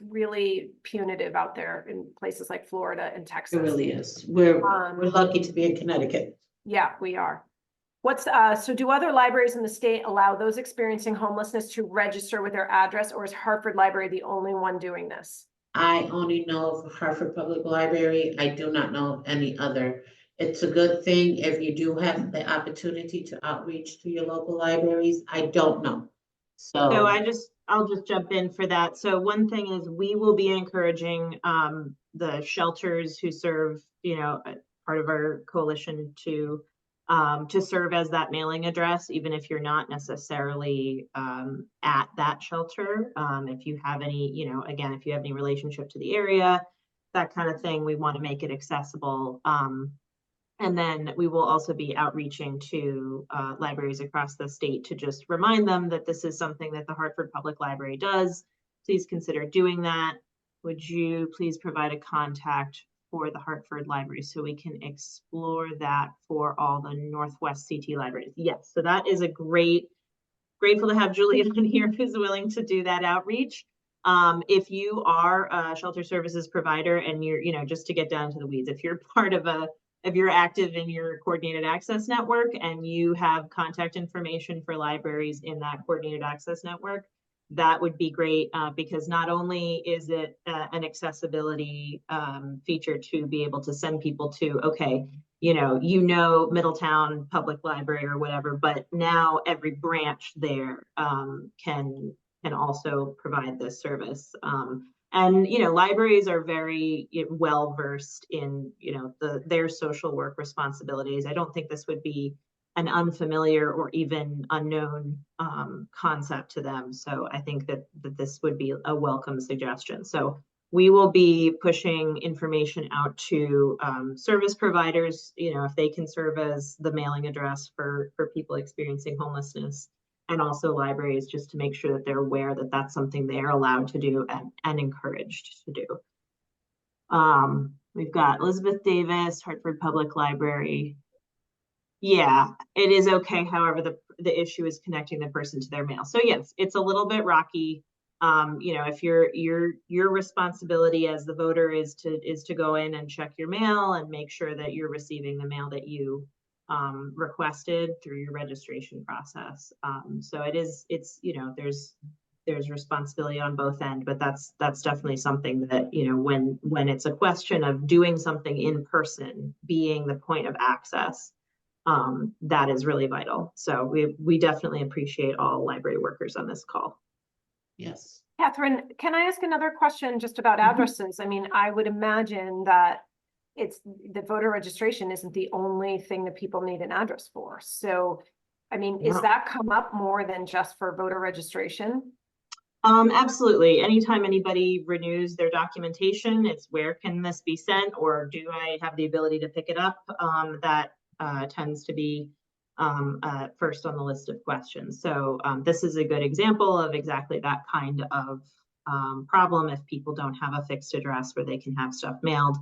really punitive out there in places like Florida and Texas. It really is. We're lucky to be in Connecticut. Yeah, we are. So do other libraries in the state allow those experiencing homelessness to register with their address, or is Hartford Library the only one doing this? I only know of Hartford Public Library. I do not know of any other. It's a good thing if you do have the opportunity to outreach to your local libraries. I don't know. So I'll just jump in for that. So one thing is we will be encouraging the shelters who serve, part of our coalition to serve as that mailing address, even if you're not necessarily at that shelter. If you have any, again, if you have any relationship to the area, that kind of thing, we want to make it accessible And then we will also be outreaching to libraries across the state to just remind them that this is something that the Hartford Public Library does. Please consider doing that. Would you please provide a contact for the Hartford Library so we can explore that for all the Northwest CT libraries? Yes, so that is a grateful to have Julian on here who's willing to do that outreach. If you are a shelter services provider and you're, just to get down to the weeds, if you're part of if you're active in your coordinated access network and you have contact information for libraries in that coordinated access network, that would be great because not only is it an accessibility feature to be able to send people to, okay, Middletown Public Library or whatever, but now every branch there can also provide this service. And libraries are very well versed in their social work responsibilities. I don't think this would be an unfamiliar or even unknown concept to them. So I think that this would be a welcome suggestion. So we will be pushing information out to service providers, if they can serve as the mailing address for people experiencing homelessness, and also libraries, just to make sure that they're aware that that's something they're allowed to do and encouraged to do. We've got Elizabeth Davis, Hartford Public Library. Yeah, it is okay. However, the issue is connecting the person to their mail. So yes, it's a little bit rocky. If your responsibility as the voter is to go in and check your mail and make sure that you're receiving the mail that you requested through your registration process. So there's responsibility on both ends, but that's definitely something that, when it's a question of doing something in person, being the point of access, that is really vital. So we definitely appreciate all library workers on this call. Yes. Catherine, can I ask another question just about addresses? I mean, I would imagine that the voter registration isn't the only thing that people need an address for. So, I mean, is that come up more than just for voter registration? Absolutely. Anytime anybody renews their documentation, it's where can this be sent, or do I have the ability to pick it up? That tends to be first on the list of questions. So this is a good example of exactly that kind of problem. If people don't have a fixed address where they can have stuff mailed,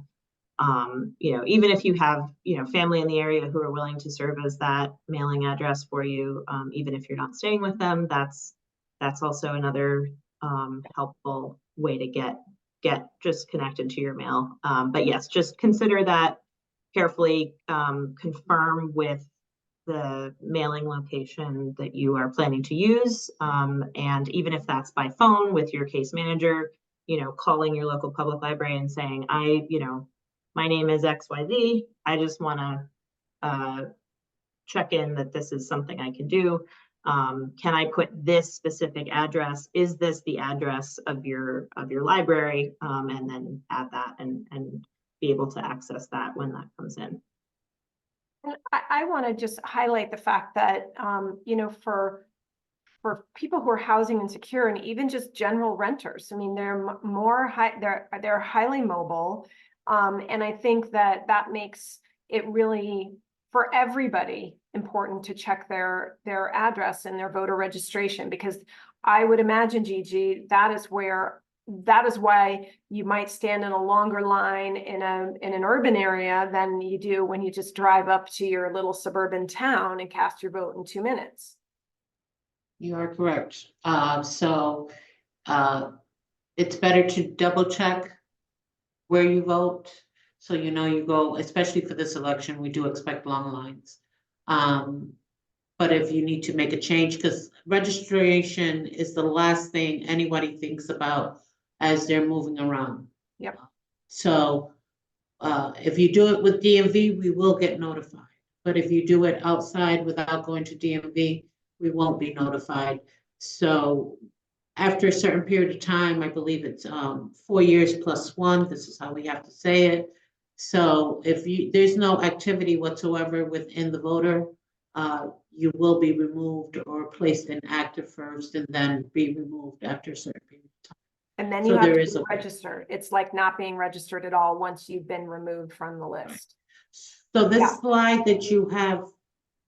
even if you have, family in the area who are willing to serve as that mailing address for you, even if you're not staying with them, that's also another helpful way to get just connected to your mail. But yes, just consider that carefully, confirm with the mailing location that you are planning to use. And even if that's by phone with your case manager, calling your local public library and saying, my name is XYZ. I just want to check in that this is something I can do. Can I put this specific address? Is this the address of your library? And then add that and be able to access that when that comes in. I want to just highlight the fact that, for people who are housing insecure and even just general renters, I mean, they're highly mobile. And I think that makes it really, for everybody, important to check their address and their voter registration, because I would imagine, Gigi, that is why you might stand in a longer line in an urban area than you do when you just drive up to your little suburban town and cast your vote in 2 minutes. You are correct. It's better to double check where you vote. So, you go, especially for this election, we do expect long lines. But if you need to make a change, because registration is the last thing anybody thinks about as they're moving around. Yep. So if you do it with DMV, we will get notified. But if you do it outside without going to DMV, we won't be notified. So after a certain period of time, I believe it's 4 years plus 1. This is how we have to say it. So if there's no activity whatsoever within the voter, you will be removed or placed in active first and then be removed after a certain period of time. And then you have to be registered. It's like not being registered at all once you've been removed from the list. So this Yeah. slide that you have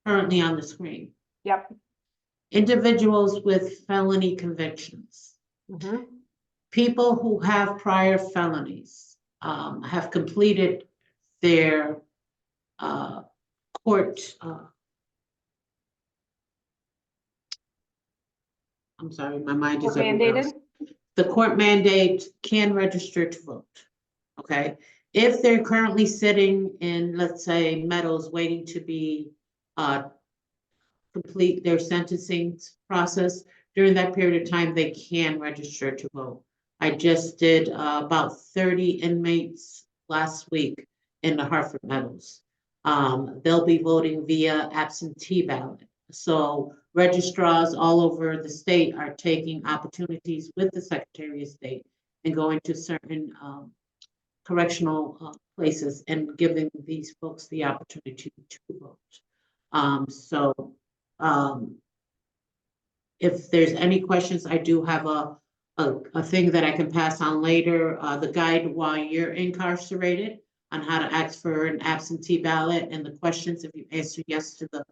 currently on the screen, Yep. individuals with felony convictions, Mhm. people who have prior felonies, have completed their court, I'm sorry, my mind is Court everywhere else. mandated? The court mandate can register to vote, okay? If they're currently sitting in, let's say, Meadows, waiting to be, complete their sentencing process, during that period of time, they can register to vote. I just did about 30 inmates last week in the Hartford Meadows. They'll be voting via absentee ballot. So registrars all over the state are taking opportunities with the Secretary of State and going to certain correctional places and giving these folks the opportunity to vote. If there's any questions, I do have a thing that I can pass on later, the guide while you're incarcerated on how to ask for an absentee ballot and the questions. If you answer yes to the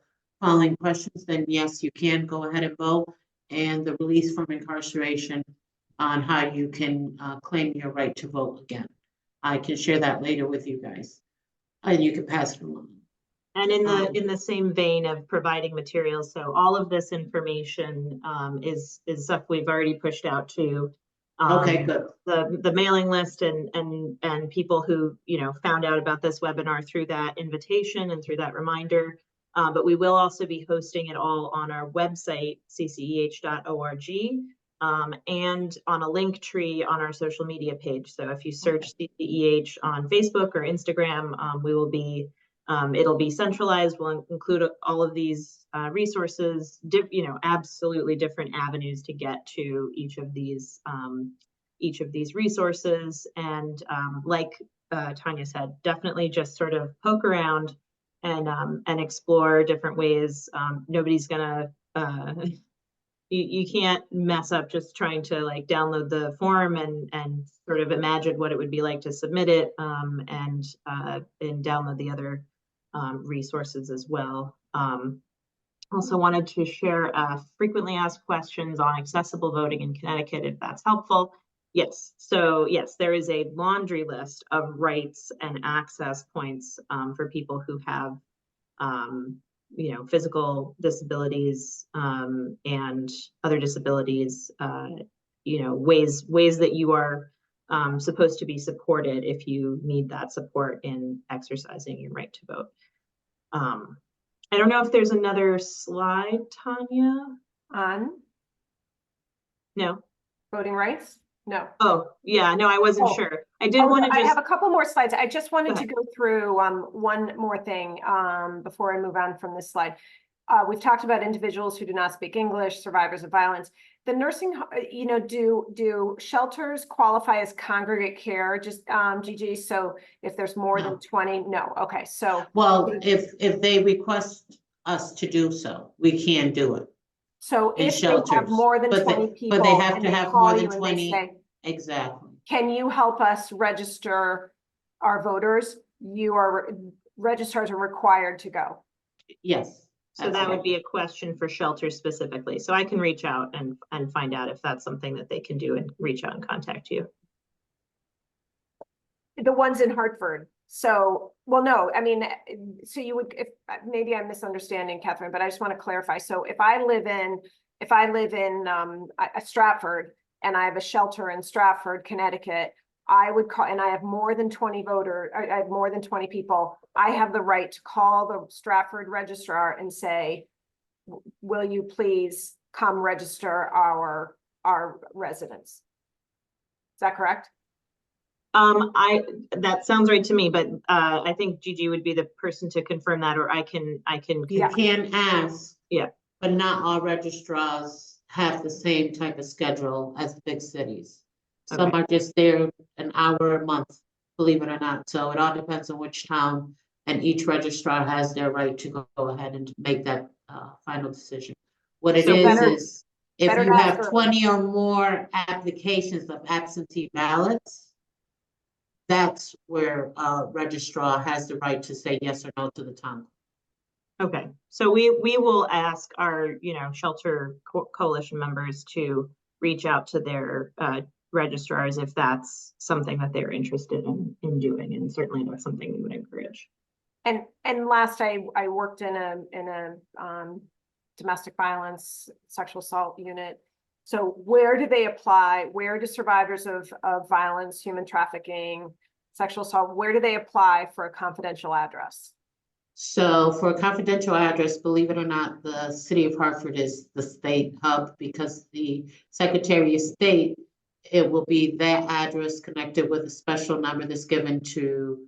following questions, then yes, you can go ahead and vote. And the release from incarceration on how you can claim your right to vote again. I can share that later with you guys. And you can pass it along. And in the same vein of providing materials, so all of this information is stuff we've already pushed out to Okay, good. the mailing list and people who, you know, found out about this webinar through that invitation and through that reminder. But we will also be hosting it all on our website, cceh.org, and on a link tree on our social media page. So if you search CCEH on Facebook or Instagram, we will be it'll be centralized. We'll include all of these resources, you know, absolutely different avenues to get to each of these resources. And like Tanya said, definitely just sort of poke around and explore different ways. Nobody's gonna you can't mess up just trying to like download the form and sort of imagine what it would be like to submit it and download the other resources as well. Also wanted to share frequently asked questions on accessible voting in Connecticut, if that's helpful. Yes, so yes, there is a laundry list of rights and access points for people who have you know, physical disabilities and other disabilities, you know, ways that you are supposed to be supported if you need that support in exercising your right to vote. I don't know if there's another slide, Tanya. On No. voting rights? No. Oh, yeah, no, I wasn't Oh. sure. I did want to I just. have a couple more slides. I just wanted Go to go through one more thing before I move on from this slide. We've talked about individuals who do not speak English, survivors of violence. The nursing, you know, do shelters qualify as congregate care? Just Gigi, so if there's more than 20, no. Okay, so. Well, if they request us to do so, we can do it. So in if they have shelters, more than but 20 they people have and to they have call more you than and they 20. say, Exactly. can you help us register our voters? Registrars are required to go. Yes. So that would be a question for shelters specifically. So I can reach out and find out if that's something that they can do and reach out and contact you. The ones in Hartford. So, well, no, I mean, so you would, if maybe I'm misunderstanding, Catherine, but I just want to clarify. So if I live in Stratford and I have a shelter in Stratford, Connecticut, I would call, and I have more than 20 I have more than 20 people. I have the right to call the Stratford registrar and say, will you please come register our residents? Is that correct? That sounds right to me, but I think Gigi would be the person to confirm that, or I can. You can ask. Yeah. But not all registrars have the same type of schedule as the big cities. Some Okay. are just there an hour a month, believe it or not. So it all depends on which town, and each registrar has their right to go ahead and make that final decision. What it So is if better you ask have early. 20 or more applications of absentee ballots, that's where registrar has the right to say yes or no to the town. Okay, so we will ask our, shelter coalition members to reach out to their registrars if that's something that they're interested in doing, and certainly that's something we would encourage. And last, I worked in a domestic violence, sexual assault unit. So where do they apply? Where do survivors of violence, human trafficking, sexual assault, where do they apply for a confidential address? So for a confidential address, believe it or not, the city of Hartford is the state hub, because the Secretary of State, it will be that address connected with a special number that's given to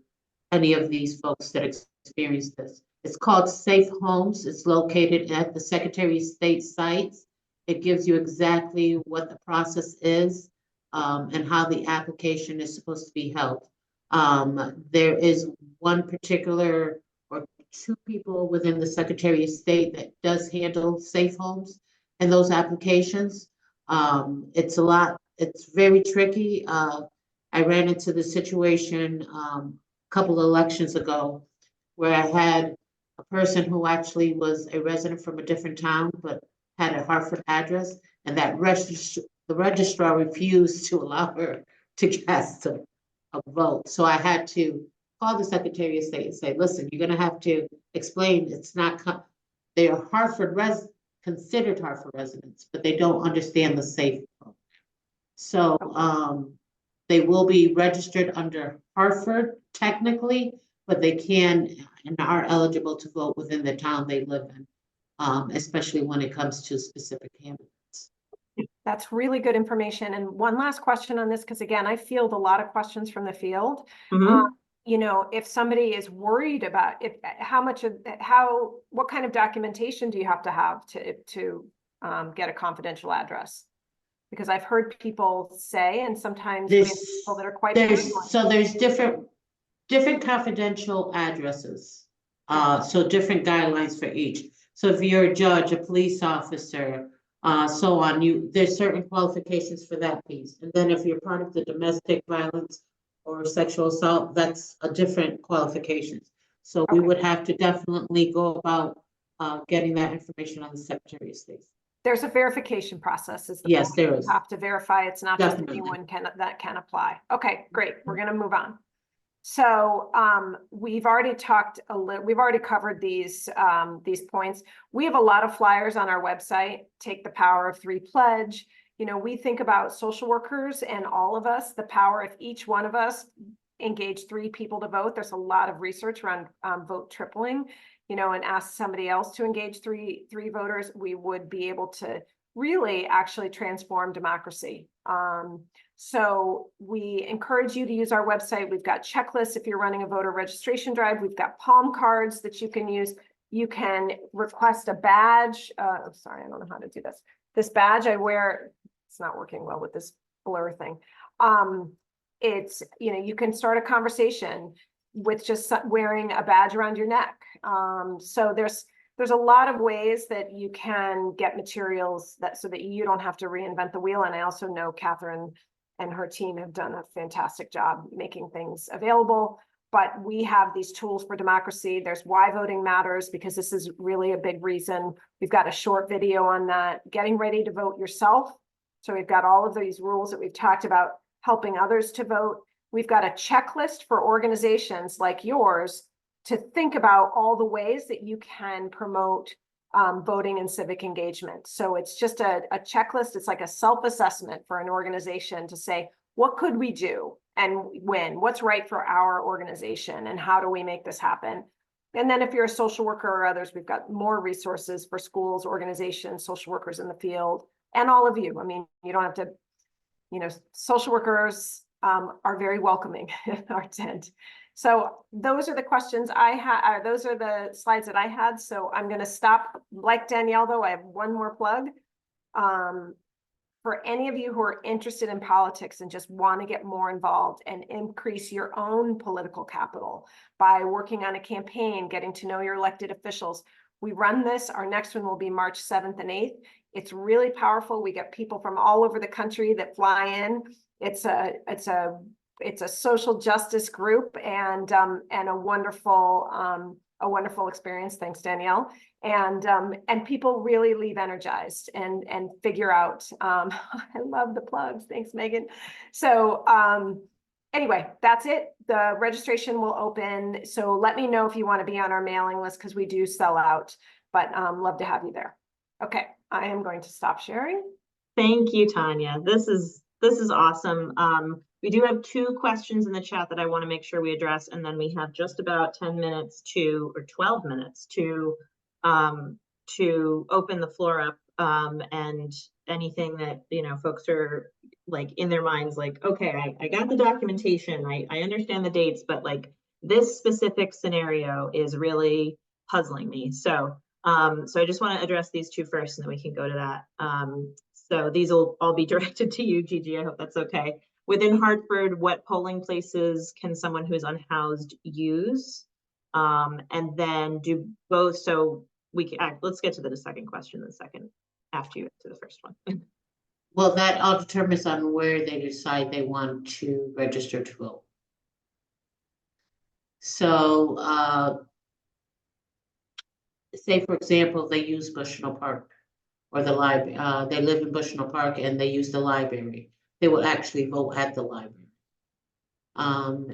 any of these folks that experience this. It's called Safe Homes. It's located at the Secretary of State sites. It gives you exactly what the process is and how the application is supposed to be held. There is one particular or two people within the Secretary of State that does handle safe homes and those applications. It's very tricky. I ran into the situation a couple of elections ago where I had a person who actually was a resident from a different town, but had a Hartford address, and that the registrar refused to allow her to cast a vote. So I had to call the Secretary of State and say, listen, you're gonna have to explain it's not, they are considered Hartford residents, but they don't understand the safe program. So they will be registered under Hartford technically, but they can and are eligible to vote within the town they live in, especially when it comes to specific candidates. That's really good information. And one last question on this, because again, I field a lot of questions from the field. If somebody is worried about what kind of documentation do you have to get a confidential address? Because I've heard people say, and sometimes we have people that are quite there's different confidential addresses. So different guidelines for each. So if you're a judge, a police officer, so on, there's certain qualifications for that piece. And then if you're part of the domestic violence or sexual assault, that's a different qualifications. So we would have to definitely go about getting that information on the Secretary of State. There's a verification process. Yes, there is. You have to verify it's not Definitely. just anyone that can apply. Okay, great. We're going to move on. So we've already covered these points. We have a lot of flyers on our website. Take the Power of 3 pledge. We think about social workers and all of us, the power if each one of us engage 3 people to vote. There's a lot of research around vote tripling, and ask somebody else to engage three voters, we would be able to really actually transform democracy. So we encourage you to use our website. We've got checklists if you're running a voter registration drive. We've got palm cards that you can use. You can request a badge. Sorry, I don't know how to do this. This badge I wear, it's not working well with this blur thing. It's, you can start a conversation with just wearing a badge around your neck. So there's a lot of ways that you can get materials so that you don't have to reinvent the wheel. And I also know Catherine and her team have done a fantastic job making things available. But we have these tools for democracy. There's Why Voting Matters, because this is really a big reason. We've got a short video on that. Getting ready to vote yourself. So we've got all of these rules that we've talked about, helping others to vote. We've got a checklist for organizations like yours to think about all the ways that you can promote voting and civic engagement. So it's just a checklist. It's like a self-assessment for an organization to say, what could we do and when? What's right for our organization and how do we make this happen? And then if you're a social worker or others, we've got more resources for schools, organizations, social workers in the field, and all of you. I mean, you don't have to, social workers are very welcoming in our tent. So those are the questions I had. Those are the slides that I had. So I'm going to stop. Like Danielle, though, I have one more plug. For any of you who are interested in politics and just want to get more involved and increase your own political capital by working on a campaign, getting to know your elected officials, we run this. Our next one will be March 7th and 8th. It's really powerful. We get people from all over the country that fly in. It's a it's a social justice group and a wonderful experience. Thanks, Danielle. And people really leave energized and figure out, I love the plugs. Thanks, Megan. So, anyway, that's it. The registration will open. So let me know if you want to be on our mailing list because we do sell out, but love to have you there. Okay, I am going to stop sharing. Thank you, Tanya. This is awesome. We do have 2 questions in the chat that I want to make sure we address, and then we have just about 10 minutes or 12 minutes to open the floor up, and anything that, folks are like in their minds, like, okay, I got the documentation, I understand the dates, but like this specific scenario is really puzzling me. So I just want to address these 2 first, and then we can go to that. So these will all be directed to you, Gigi. I hope that's okay. Within Hartford, what polling places can someone who is unhoused use? And then do both. So let's get to the second question in a second after you answer the first one. Well, that all determines on where they decide they want to register to vote. So, say for example, they use Bushnell Park or the library. They live in Bushnell Park and they use the library. They will actually vote at the library.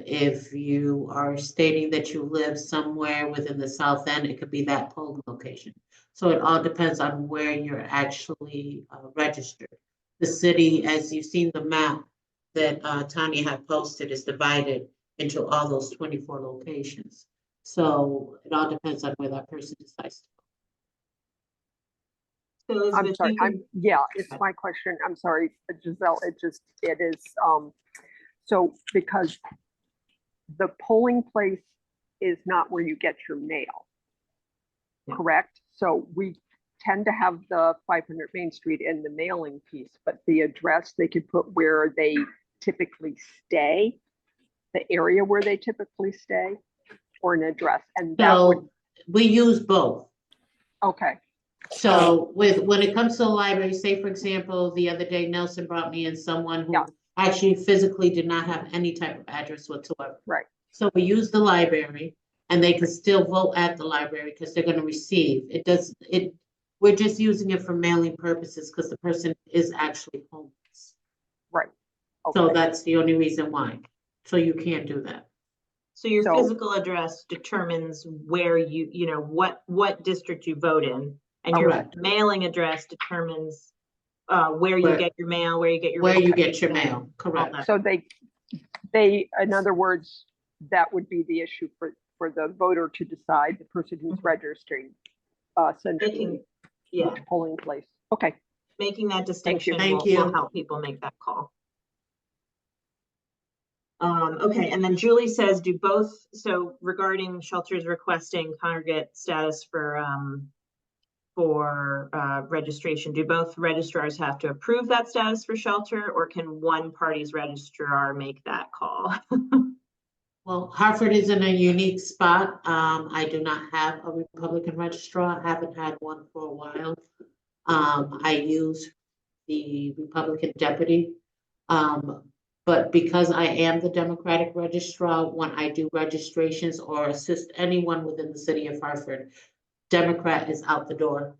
If you are stating that you live somewhere within the South End, it could be that polling location. So it all depends on where you're actually registered. The city, as you've seen the map that Tanya had posted, is divided into all those 24 locations. So it all depends on where that person decides to go. So I'm sorry, it's my question. I'm sorry, Giselle, it is, so because the polling place is not where you get your mail, correct? So we tend to have the 500 Main Street in the mailing piece, but the address they could put where they typically stay, the area where they typically stay, or an address, and that would. So we use both. Okay. So when it comes to the library, say for example, the other day Nelson brought me in someone who actually physically did not have any type of address whatsoever. Right. So we use the library and they can still vote at the library because they're going to receive. We're just using it for mailing purposes because the person is actually homeless. Right. Okay. So that's the only reason why. So you can't do that. So your physical address determines where what district you vote in, and your mailing address determines where you get your mail, where you get your mail. Correct. So they, in other words, that would be the issue for the voter to decide, the person who's registering, essentially, each polling place. Okay. Making that distinction will help people make that call. Okay, and then Julie says, do both, so regarding shelters requesting congregate status for registration, do both registrars have to approve that status for shelter, or can one party's registrar make that call? Well, Hartford is in a unique spot. I do not have a Republican registrar. I haven't had one for a while. I use the Republican deputy. But because I am the Democratic registrar, when I do registrations or assist anyone within the city of Hartford, Democrat is out the door.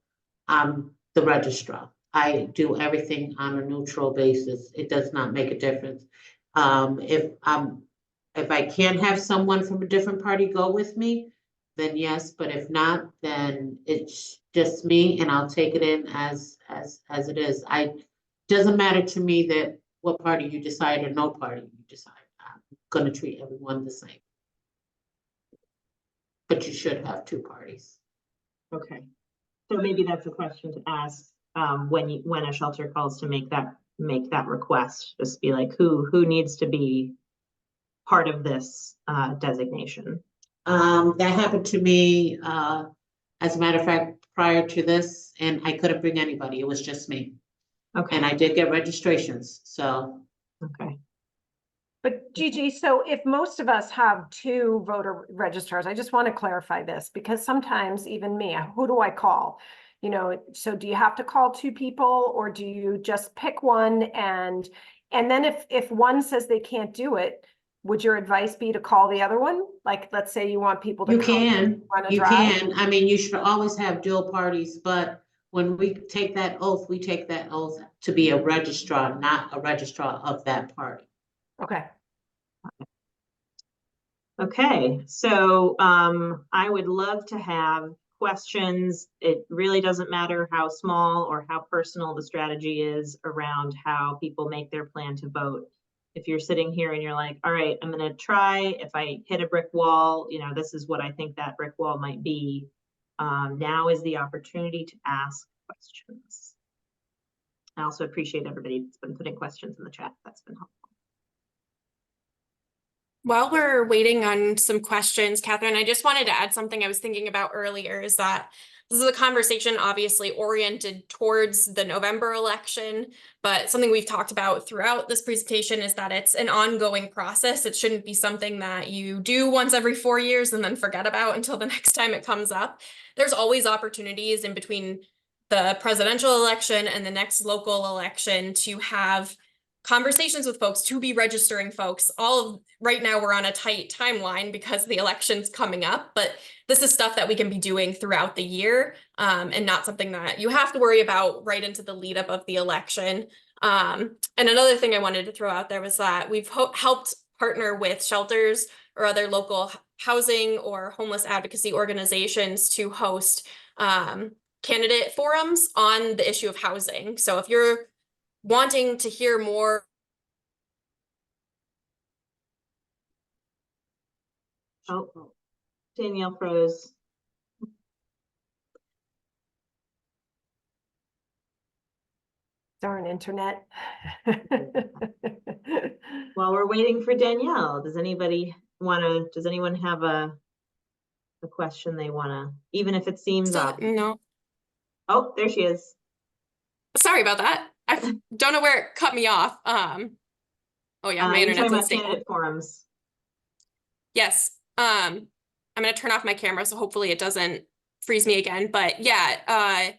I'm the registrar. I do everything on a neutral basis. It does not make a difference. If I can't have someone from a different party go with me, then yes. But if not, then it's just me, and I'll take it in as it is. Doesn't matter to me that what party you decide or no party you decide. I'm going to treat everyone the same. But you should have 2 parties. Okay. So maybe that's a question to ask when a shelter calls to make that request. Just be like, who needs to be part of this designation? That happened to me, as a matter of fact, prior to this, and I couldn't bring anybody. It was just me. Okay. And I did get registrations, so. Okay. But Gigi, so if most of us have 2 voter registrars, I just want to clarify this, because sometimes even me, who do I call? So do you have to call 2 people, or do you just pick one? And then if one says they can't do it, would your advice be to call the other one? Like, let's say you want people to You come can, run a you drive? can. I mean, you should always have dual parties, but when we take that oath, we take that oath to be a registrar, not a registrar of that party. Okay. Okay, so I would love to have questions. It really doesn't matter how small or how personal the strategy is around how people make their plan to vote. If you're sitting here and you're like, all right, I'm gonna try, if I hit a brick wall, you know, this is what I think that brick wall might be. Now is the opportunity to ask questions. I also appreciate everybody that's been putting questions in the chat. That's been helpful. While we're waiting on some questions, Catherine, I just wanted to add something I was thinking about earlier is that this is a conversation obviously oriented towards the November election, but something we've talked about throughout this presentation is that it's an ongoing process. It shouldn't be something that you do once every 4 years and then forget about until the next time it comes up. There's always opportunities in between the presidential election and the next local election to have conversations with folks, to be registering folks. Right now we're on a tight timeline because the election's coming up, but this is stuff that we can be doing throughout the year, and not something that you have to worry about right into the lead up of the election. And another thing I wanted to throw out there was that we've helped partner with shelters or other local housing or homeless advocacy organizations to host candidate forums on the issue of housing. So if you're wanting to hear more. Oh, Danielle froze. Darn internet. While we're waiting for Danielle, does anyone have a question they wanna, even if it seems obvious? No, Oh, there she is. sorry about that. I don't know where it cut me off. Oh yeah, my You're internet's talking about unstable. candidate forums. Yes. I'm gonna turn off my camera so hopefully it doesn't freeze me again. But yeah,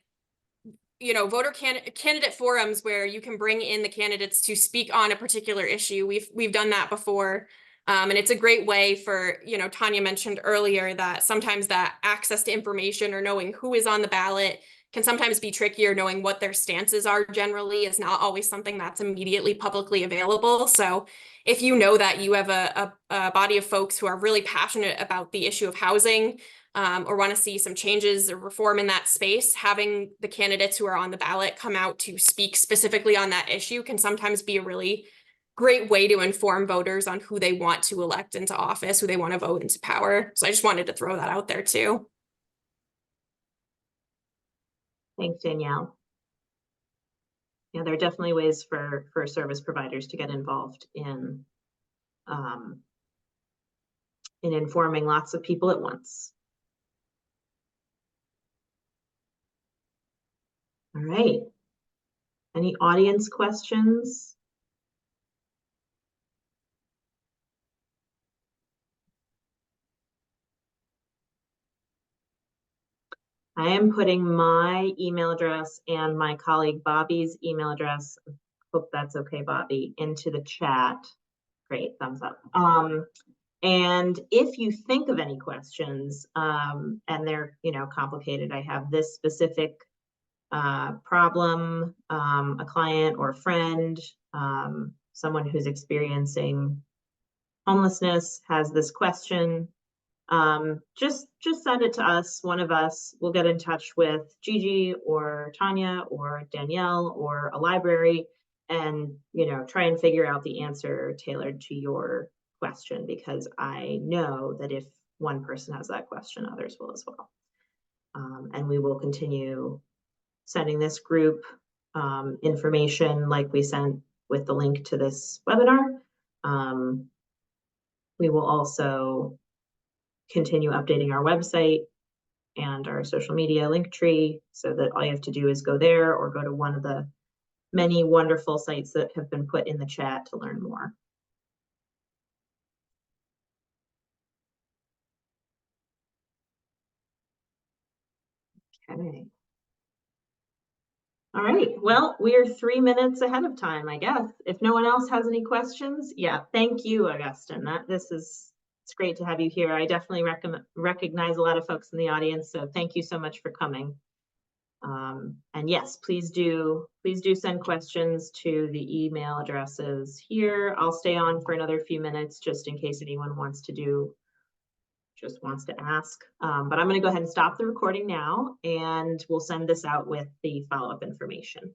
voter candidate forums where you can bring in the candidates to speak on a particular issue. We've done that before. And it's a great way for, Tanya mentioned earlier that sometimes that access to information or knowing who is on the ballot can sometimes be trickier. Knowing what their stances are generally is not always something that's immediately publicly available. So if you know that you have a body of folks who are really passionate about the issue of housing, or want to see some changes or reform in that space, having the candidates who are on the ballot come out to speak specifically on that issue can sometimes be a really great way to inform voters on who they want to elect into office, who they want to vote into power. So I just wanted to throw that out there too. Thanks, Danielle. Yeah, there are definitely ways for service providers to get involved in informing lots of people at once. All right. Any audience questions? I am putting my email address and my colleague Bobby's email address, hope that's okay, Bobby, into the chat. Great, thumbs up. And if you think of any questions, and they're complicated, I have this specific problem, a client or friend, someone who's experiencing homelessness has this question, just send it to us. One of us will get in touch with Gigi or Tanya or Danielle or a library and try and figure out the answer tailored to your question, because I know that if one person has that question, others will as well. And we will continue sending this group information like we sent with the link to this webinar. We will also continue updating our website and our social media link tree so that all you have to do is go there or go to one of the many wonderful sites that have been put in the chat to learn more. Okay. All right, well, we're 3 minutes ahead of time, I guess. If no one else has any questions, yeah, thank you, Augustine. It's great to have you here. I definitely recognize a lot of folks in the audience, so thank you so much for coming. And yes, please do send questions to the email addresses here. I'll stay on for another few minutes just in case anyone wants to ask. But I'm going to go ahead and stop the recording now, and we'll send this out with the follow-up information.